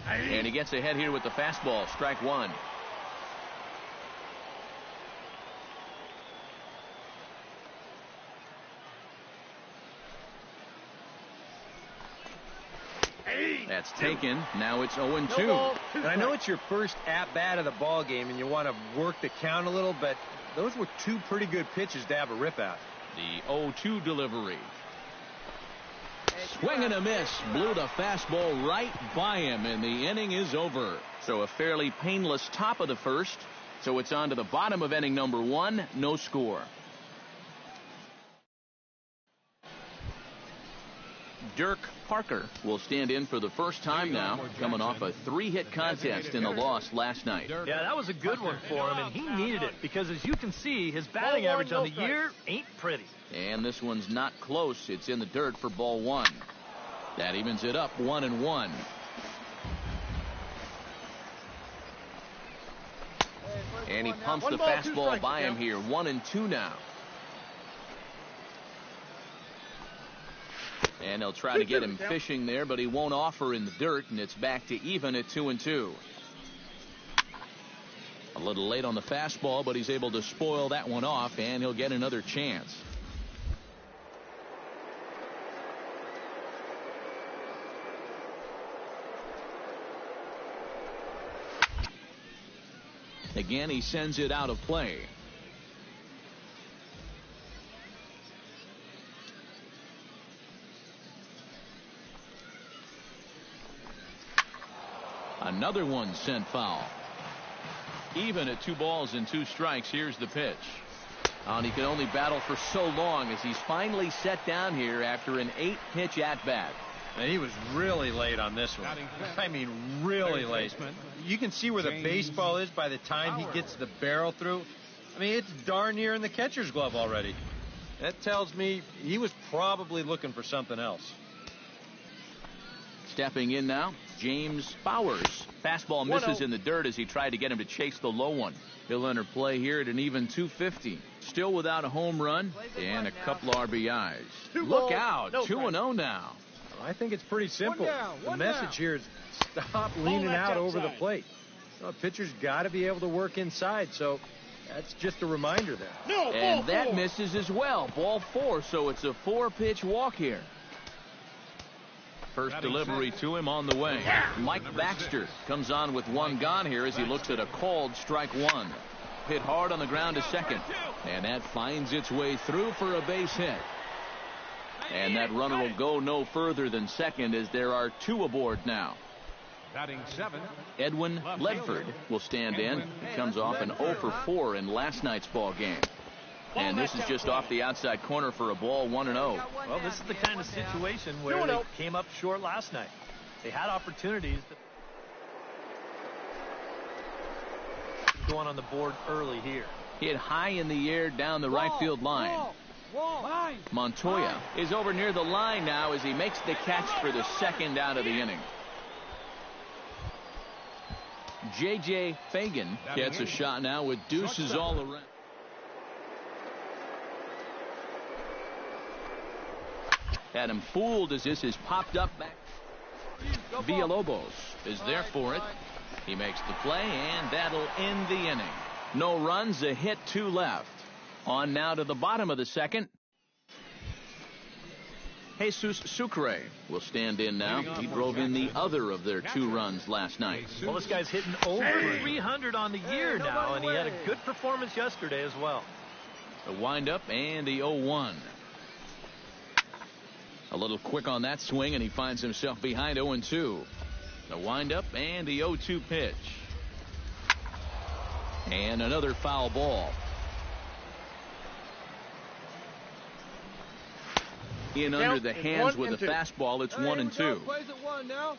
And he gets ahead here with the fastball. Strike 1. That's taken. Now it's 0-2. And I know it's your first at-bat of the ball game and you want to work the count a little, but those were 2 pretty good pitches to have a rip at. The 0-2 delivery. Swing and a miss. Blew the fastball right by him, and the inning is over. So a fairly painless top of the first. So it's on to the bottom of inning number 1. No score. Dirk Parker will stand in for the first time now, coming off a 3-hit contest in the loss last night. Yeah, that was a good one for him, and he needed it because, as you can see, his batting average on the year ain't pretty. And this one's not close. It's in the dirt for ball 1. That evens it up 1-1. And he pumps the fastball by him here. 1-2 now. And they'll try to get him fishing there, but he won't offer in the dirt, and it's back to even at 2-2. A little late on the fastball, but he's able to spoil that one off, and he'll get another chance. Again, he sends it out of play. Another one sent foul. Even at 2 balls and 2 strikes. Here's the pitch. And he can only battle for so long as he's finally set down here after an 8-pitch at-bat. And he was really late on this one. I mean, really late. You can see where the baseball is by the time he gets the barrel through. I mean, it's darn near in the catcher's glove already. That tells me he was probably looking for something else. Stepping in now, James Bowers. Fastball misses in the dirt as he tried to get him to chase the low one. He'll enter play here at an even 250. Still without a home run and a couple RBIs. Look out, 2-0 now. I think it's pretty simple. The message here is stop leaning out over the plate. A pitcher's got to be able to work inside, so that's just a reminder there. And that misses as well. Ball 4, so it's a 4-pitch walk here. First delivery to him on the way. Mike Baxter comes on with 1 gone here as he looks at a called strike 1. Hit hard on the ground to second. And that finds its way through for a base hit. And that runner will go no further than second as there are 2 aboard now. Edwin Ledford will stand in. He comes off an 0 for 4 in last night's ball game. And this is just off the outside corner for a ball, 1-0. Well, this is the kind of situation where they came up short last night. They had opportunities going on the board early here. Hit high in the air down the right field line. Montoya is over near the line now as he makes the catch for the second out of the inning. J.J. Fagan gets a shot now with deuces all around. Had him fooled as this is popped up back. Villalobos is there for it. He makes the play, and that'll end the inning. No runs, a hit, 2 left. On now to the bottom of the second. Jesus Sucre will stand in now. He drove in the other of their 2 runs last night. Well, this guy's hitting over 300 on the year now, and he had a good performance yesterday as well. The windup and the 0-1. A little quick on that swing, and he finds himself behind 0-2. The windup and the 0-2 pitch. And another foul ball. In under the hands with a fastball. It's 1-2. Plays at 1 now.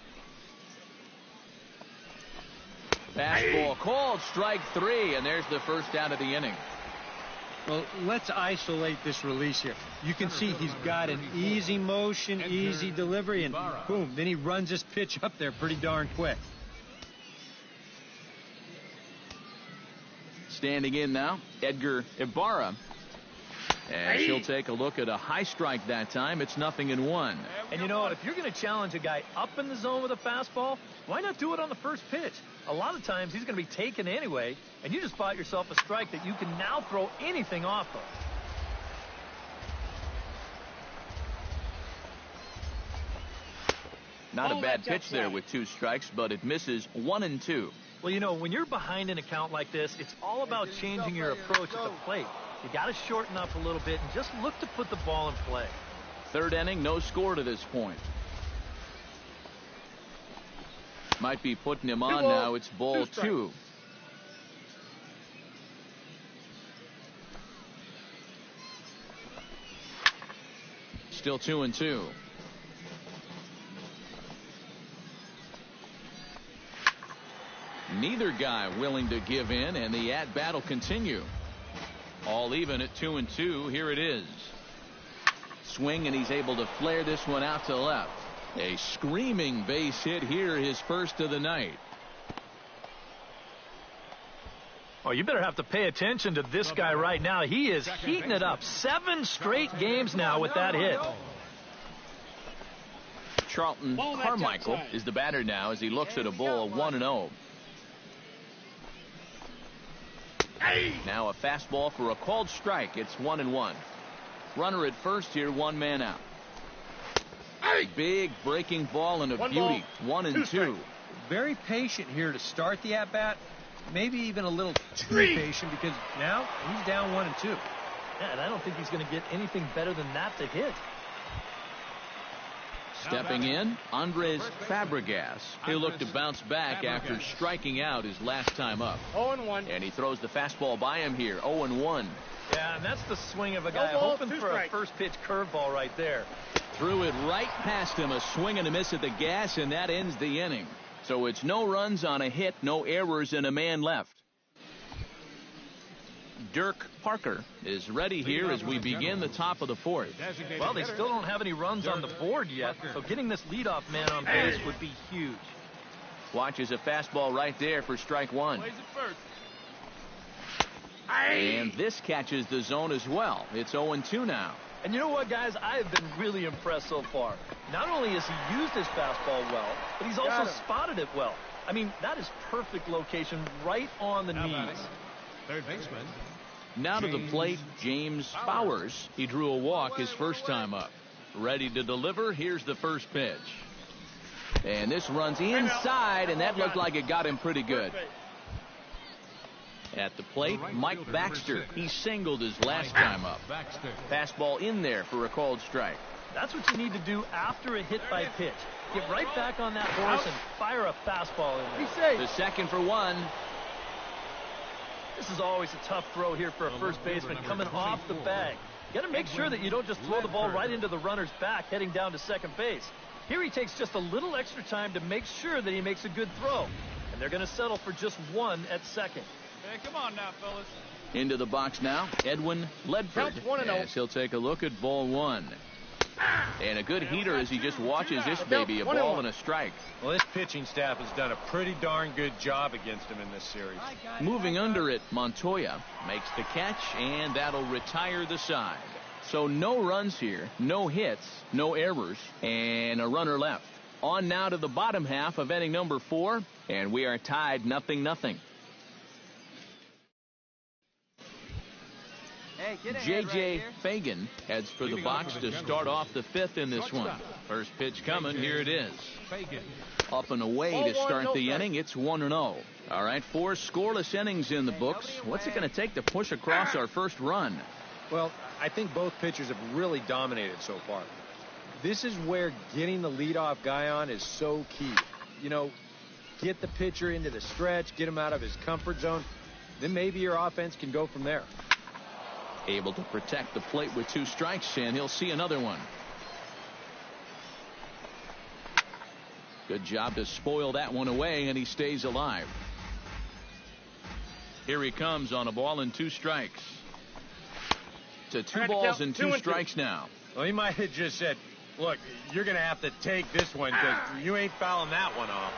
Fastball called, strike 3, and there's the first out of the inning. Well, let's isolate this release here. You can see he's got an easy motion, easy delivery, and boom, then he runs his pitch up there pretty darn quick. Standing in now, Edgar Ibarra. And she'll take a look at a high strike that time. It's 0-1. And you know what? If you're going to challenge a guy up in the zone with a fastball, why not do it on the first pitch? A lot of times he's going to be taken anyway, and you just bought yourself a strike that you can now throw anything off of. Not a bad pitch there with 2 strikes, but it misses 1-2. Well, you know, when you're behind an account like this, it's all about changing your approach at the plate. You got to shorten up a little bit and just look to put the ball in play. Third inning, no score to this point. Might be putting him on now. It's ball 2. Still 2-2. Neither guy willing to give in, and the at-bat will continue. All even at 2-2. Here it is. Swing, and he's able to flare this one out to left. A screaming base hit here, his first of the night. Oh, you better have to pay attention to this guy right now. He is heating it up. 7 straight games now with that hit. Charlton Carmichael is the batter now as he looks at a ball 1-0. Now a fastball for a called strike. It's 1-1. Runner at first here, 1 man out. Big breaking ball and a beauty. 1-2. Very patient here to start the at-bat. Maybe even a little too patient because now he's down 1-2. Yeah, and I don't think he's going to get anything better than that to hit. Stepping in, Andres Fabregas. He'll look to bounce back after striking out his last time up. 0-1. And he throws the fastball by him here, 0-1. Yeah, and that's the swing of a guy hoping for a first pitch curveball right there. Threw it right past him, a swing and a miss at the gas, and that ends the inning. So it's no runs on a hit, no errors, and a man left. Dirk Parker is ready here as we begin the top of the 4th. Well, they still don't have any runs on the board yet, so getting this leadoff man on base would be huge. Watches a fastball right there for strike 1. And this catches the zone as well. It's 0-2 now. And you know what, guys? I have been really impressed so far. Not only has he used his fastball well, but he's also spotted it well. I mean, that is perfect location right on the knees. Third baseman. Now to the plate, James Bowers. He drew a walk his first time up. Ready to deliver. Here's the first pitch. And this runs inside, and that looked like it got him pretty good. At the plate, Mike Baxter. He singled his last time up. Fastball in there for a called strike. That's what you need to do after a hit by pitch. Get right back on that horse and fire a fastball in there. The second for 1. This is always a tough throw here for a first baseman coming off the bag. You got to make sure that you don't just throw the ball right into the runner's back heading down to second base. Here he takes just a little extra time to make sure that he makes a good throw. And they're going to settle for just 1 at second. Hey, come on now, fellas. Into the box now, Edwin Ledford. As he'll take a look at ball 1. And a good heater as he just watches this baby, a ball and a strike. Well, this pitching staff has done a pretty darn good job against him in this series. Moving under it, Montoya makes the catch, and that'll retire the side. So no runs here, no hits, no errors, and a runner left. On now to the bottom half of inning number 4, and we are tied 0-0. J.J. Fagan heads for the box to start off the 5th in this one. First pitch coming. Here it is. Up and away to start the inning. It's 1-0. All right, 4 scoreless innings in the books. What's it going to take to push across our first run? Well, I think both pitchers have really dominated so far. This is where getting the leadoff guy on is so key. You know, get the pitcher into the stretch, get him out of his comfort zone. then maybe your offense can go from there. Able to protect the plate with 2 strikes, and he'll see another one. Good job to spoil that one away, and he stays alive. Here he comes on a ball and 2 strikes. To 2 balls and 2 strikes now. Well, he might have just said, look, you're going to have to take this one because you ain't fouling that one off.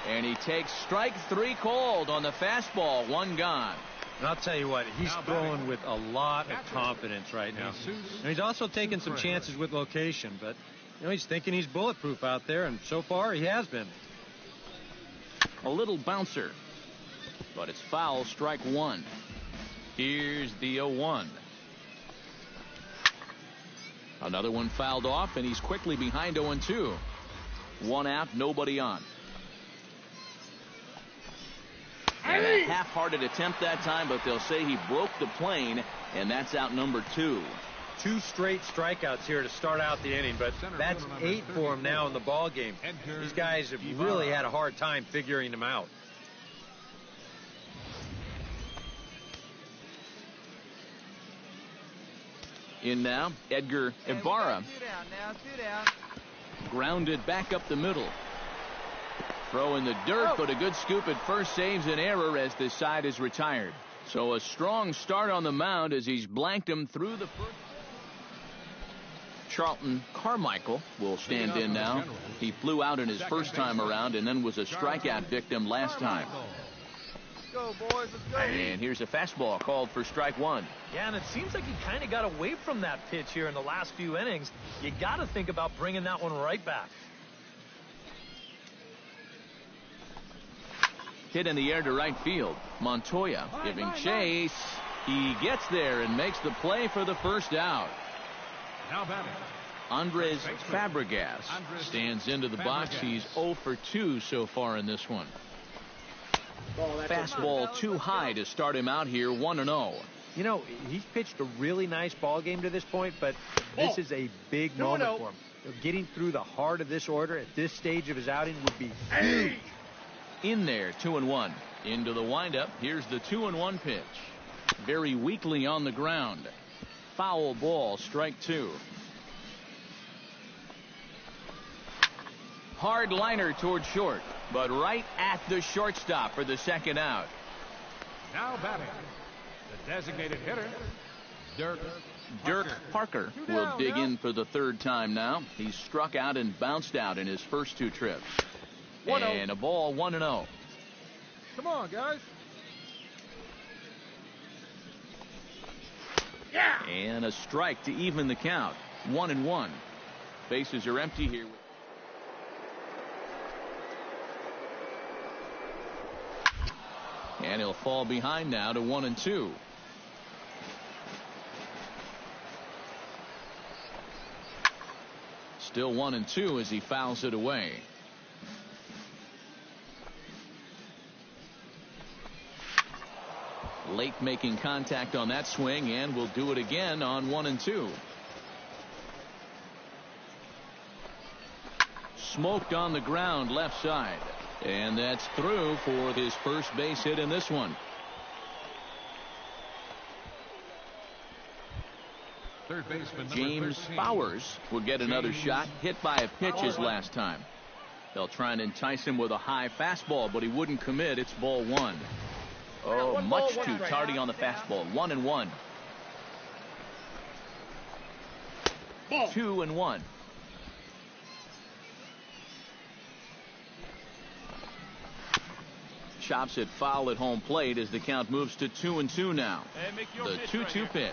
And he takes strike 3 called on the fastball. 1 gone. And I'll tell you what, he's throwing with a lot of confidence right now. And he's also taking some chances with location, but he's thinking he's bulletproof out there, and so far he has been. A little bouncer, but it's foul. Strike 1. Here's the 0-1. Another one fouled off, and he's quickly behind 0-2. 1 out, nobody on. And a half-hearted attempt that time, but they'll say he broke the plane, and that's out number 2. 2 straight strikeouts here to start out the inning, but that's 8 for him now in the ball game. These guys have really had a hard time figuring him out. In now, Edgar Ibarra. Grounded back up the middle. Throw in the dirt, but a good scoop at first saves an error as this side is retired. So a strong start on the mound as he's blanked him through the first. Charlton Carmichael will stand in now. He flew out in his first time around and then was a strikeout victim last time. Let's go, boys. Let's go. And here's a fastball called for strike 1. Yeah, and it seems like he kind of got away from that pitch here in the last few innings. You got to think about bringing that one right back. Hit in the air to right field. Montoya giving chase. He gets there and makes the play for the first out. Now batting, Andres Fabregas stands into the box. He's 0 for 2 so far in this one. Fastball too high to start him out here, 1-0. He's pitched a really nice ball game to this point, but this is a big moment for him. Getting through the heart of this order at this stage of his outing would be huge. In there, 2-1. Into the windup. Here's the 2-1 pitch. Very weakly on the ground. Foul ball, strike 2. Hard liner toward short, but right at the shortstop for the second out. now batting, the designated hitter, Dirk Parker will dig in for the 3rd time now. He's struck out and bounced out in his first 2 trips. And a ball, 1-0. Come on, guys. And a strike to even the count. 1-1. Bases are empty here. And he'll fall behind now to 1-2. Still 1-2 as he fouls it away. Late making contact on that swing, and will do it again on 1-2. Smoked on the ground left side, and that's through for his first base hit in this one. third baseman James Bowers will get another shot, hit by a pitch his last time. They'll try and entice him with a high fastball, but he wouldn't commit. It's ball 1. Oh, much too tardy on the fastball. 1-1. 2-1. Chops it foul at home plate as the count moves to 2-2 now. The 2-2 pitch.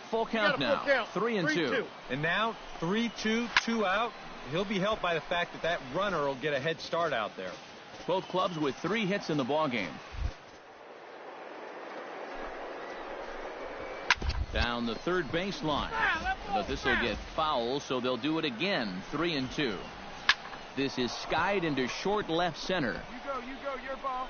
Full count now. 3-2. And now 3-2, 2 out. He'll be helped by the fact that that runner will get a head start out there. Both clubs with 3 hits in the ballgame. Down the third baseline. But this will get foul, so they'll do it again. 3-2. This is skied into short left center. You go, your ball.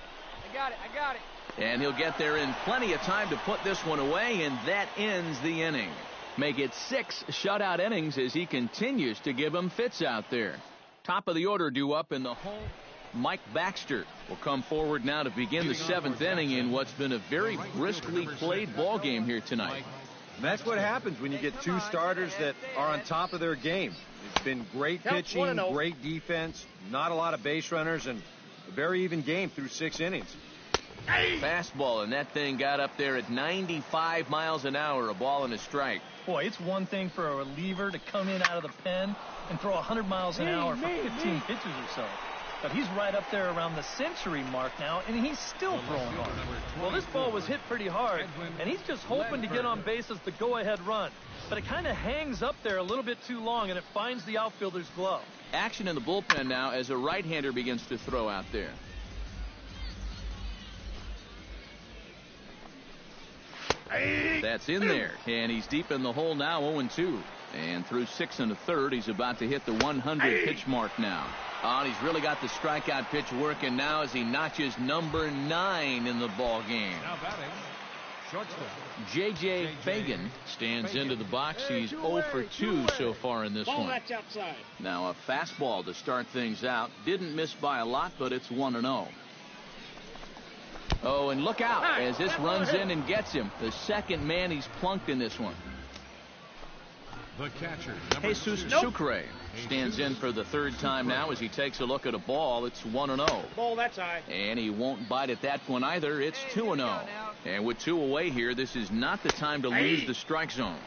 I got it. And he'll get there in plenty of time to put this one away, and that ends the inning. Make it 6 shutout innings as he continues to give them fits out there. Top of the order due up in the home. Mike Baxter will come forward now to begin the 7th inning in what's been a very briskly played ball game here tonight. And that's what happens when you get two starters that are on top of their game. It's been great pitching, great defense, not a lot of base runners, and a very even game through 6 innings. Fastball, and that thing got up there at 95 miles an hour, a ball and a strike. Boy, it's one thing for a reliever to come in out of the pen and throw 100 miles an hour for 15 pitches or so. But he's right up there around the century mark now, and he's still throwing hard. Well, this ball was hit pretty hard, and he's just hoping to get on base as the go-ahead run. But it kind of hangs up there a little bit too long, and it finds the outfielder's glove. Action in the bullpen now as a right-hander begins to throw out there. That's in there, and he's deep in the hole now, 0-2. And through 6 1/3, he's about to hit the 100 pitch mark now. And he's really got the strikeout pitch working now as he notches number 9 in the ball game. Now batting, shortstop. J.J. Fagan stands into the box. He's 0 for 2 so far in this one. Now a fastball to start things out. Didn't miss by a lot, but it's 1-0. Oh, and look out as this runs in and gets him. The second man he's plunked in this one. The catcher, Jesus Sucre stands in for the 3rd time now as he takes a look at a ball. It's 1-0. Ball, that's high. And he won't bite at that one either. It's 2-0. And with 2 away here, this is not the time to lose the strike zone.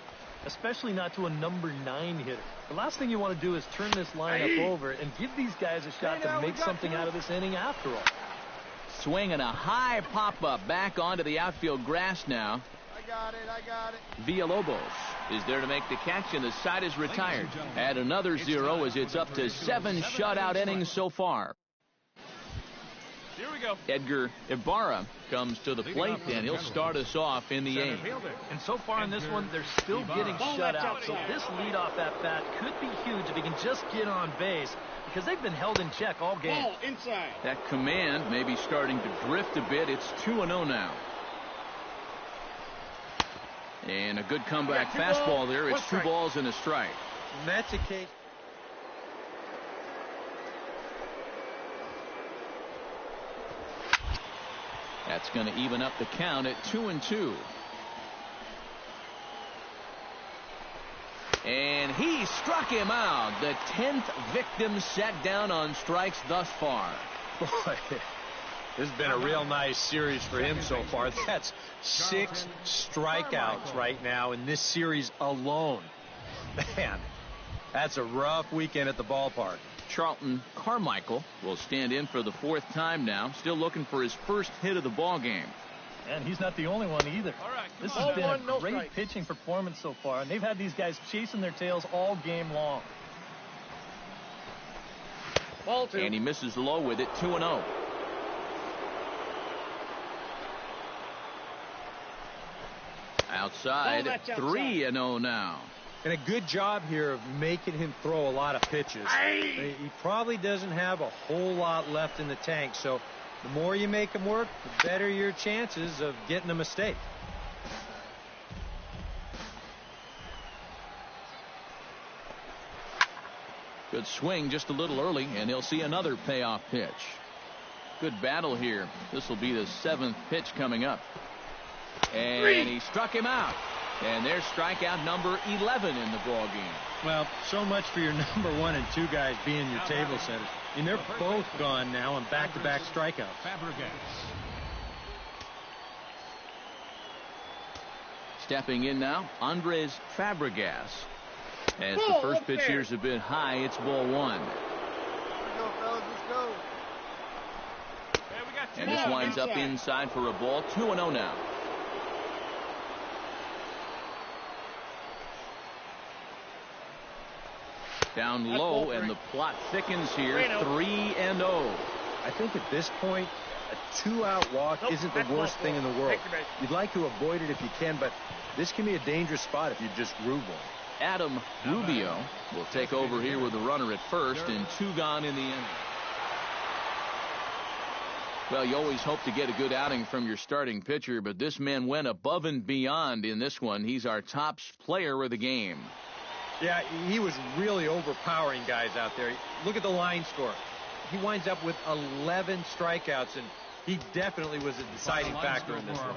Especially not to a number 9 hitter. The last thing you want to do is turn this lineup over and give these guys a shot to make something out of this inning after all. Swing and a high pop-up back onto the outfield grass now. I got it. Villalobos is there to make the catch, and the side is retired. Add another 0 as it's up to 7 shutout innings so far. Here we go. Edgar Ibarra comes to the plate, and he'll start us off in the 8th. And so far in this one, they're still getting shut out. So this leadoff at bat could be huge if he can just get on base, because they've been held in check all game. Ball inside. That command may be starting to drift a bit. It's 2-0 now. And a good comeback fastball there. It's 2 balls and a strike. And that's a case. That's going to even up the count at 2-2. And he struck him out. The 10th victim set down on strikes thus far. Boy, this has been a real nice series for him so far. That's 6 strikeouts right now in this series alone. Man, that's a rough weekend at the ballpark. Charlton Carmichael will stand in for the 4th time now, still looking for his first hit of the ball game. And he's not the only one either. This has been a great pitching performance so far, and they've had these guys chasing their tails all game long. Ball 2. And he misses low with it, 2-0. Outside, 3-0 now. And a good job here of making him throw a lot of pitches. He probably doesn't have a whole lot left in the tank, so the more you make him work, the better your chances of getting a mistake. Good swing just a little early, and he'll see another payoff pitch. Good battle here. This will be the 7th pitch coming up. And he struck him out. And there's strikeout number 11 in the ball game. Well, so much for your number 1 and 2 guys being your table setters. And they're both gone now on back-to-back strikeouts. Stepping in now, Andres Fabregas. As the first pitch here is a bit high, it's ball 1. Let's go, fellas. Let's go. And this winds up inside for a ball, 2-0 now. Down low, and the plot thickens here, 3-0. I think at this point, a 2-out walk isn't the worst thing in the world. You'd like to avoid it if you can, but this can be a dangerous spot if you just groove one. Adam Rubio will take over here with a runner at first, and 2 gone in the inning. Well, you always hope to get a good outing from your starting pitcher, but this man went above and beyond in this one. He's our top player of the game. Yeah, he was really overpowering guys out there. Look at the line score. he winds up with 11 strikeouts, and he definitely was a deciding factor in this one.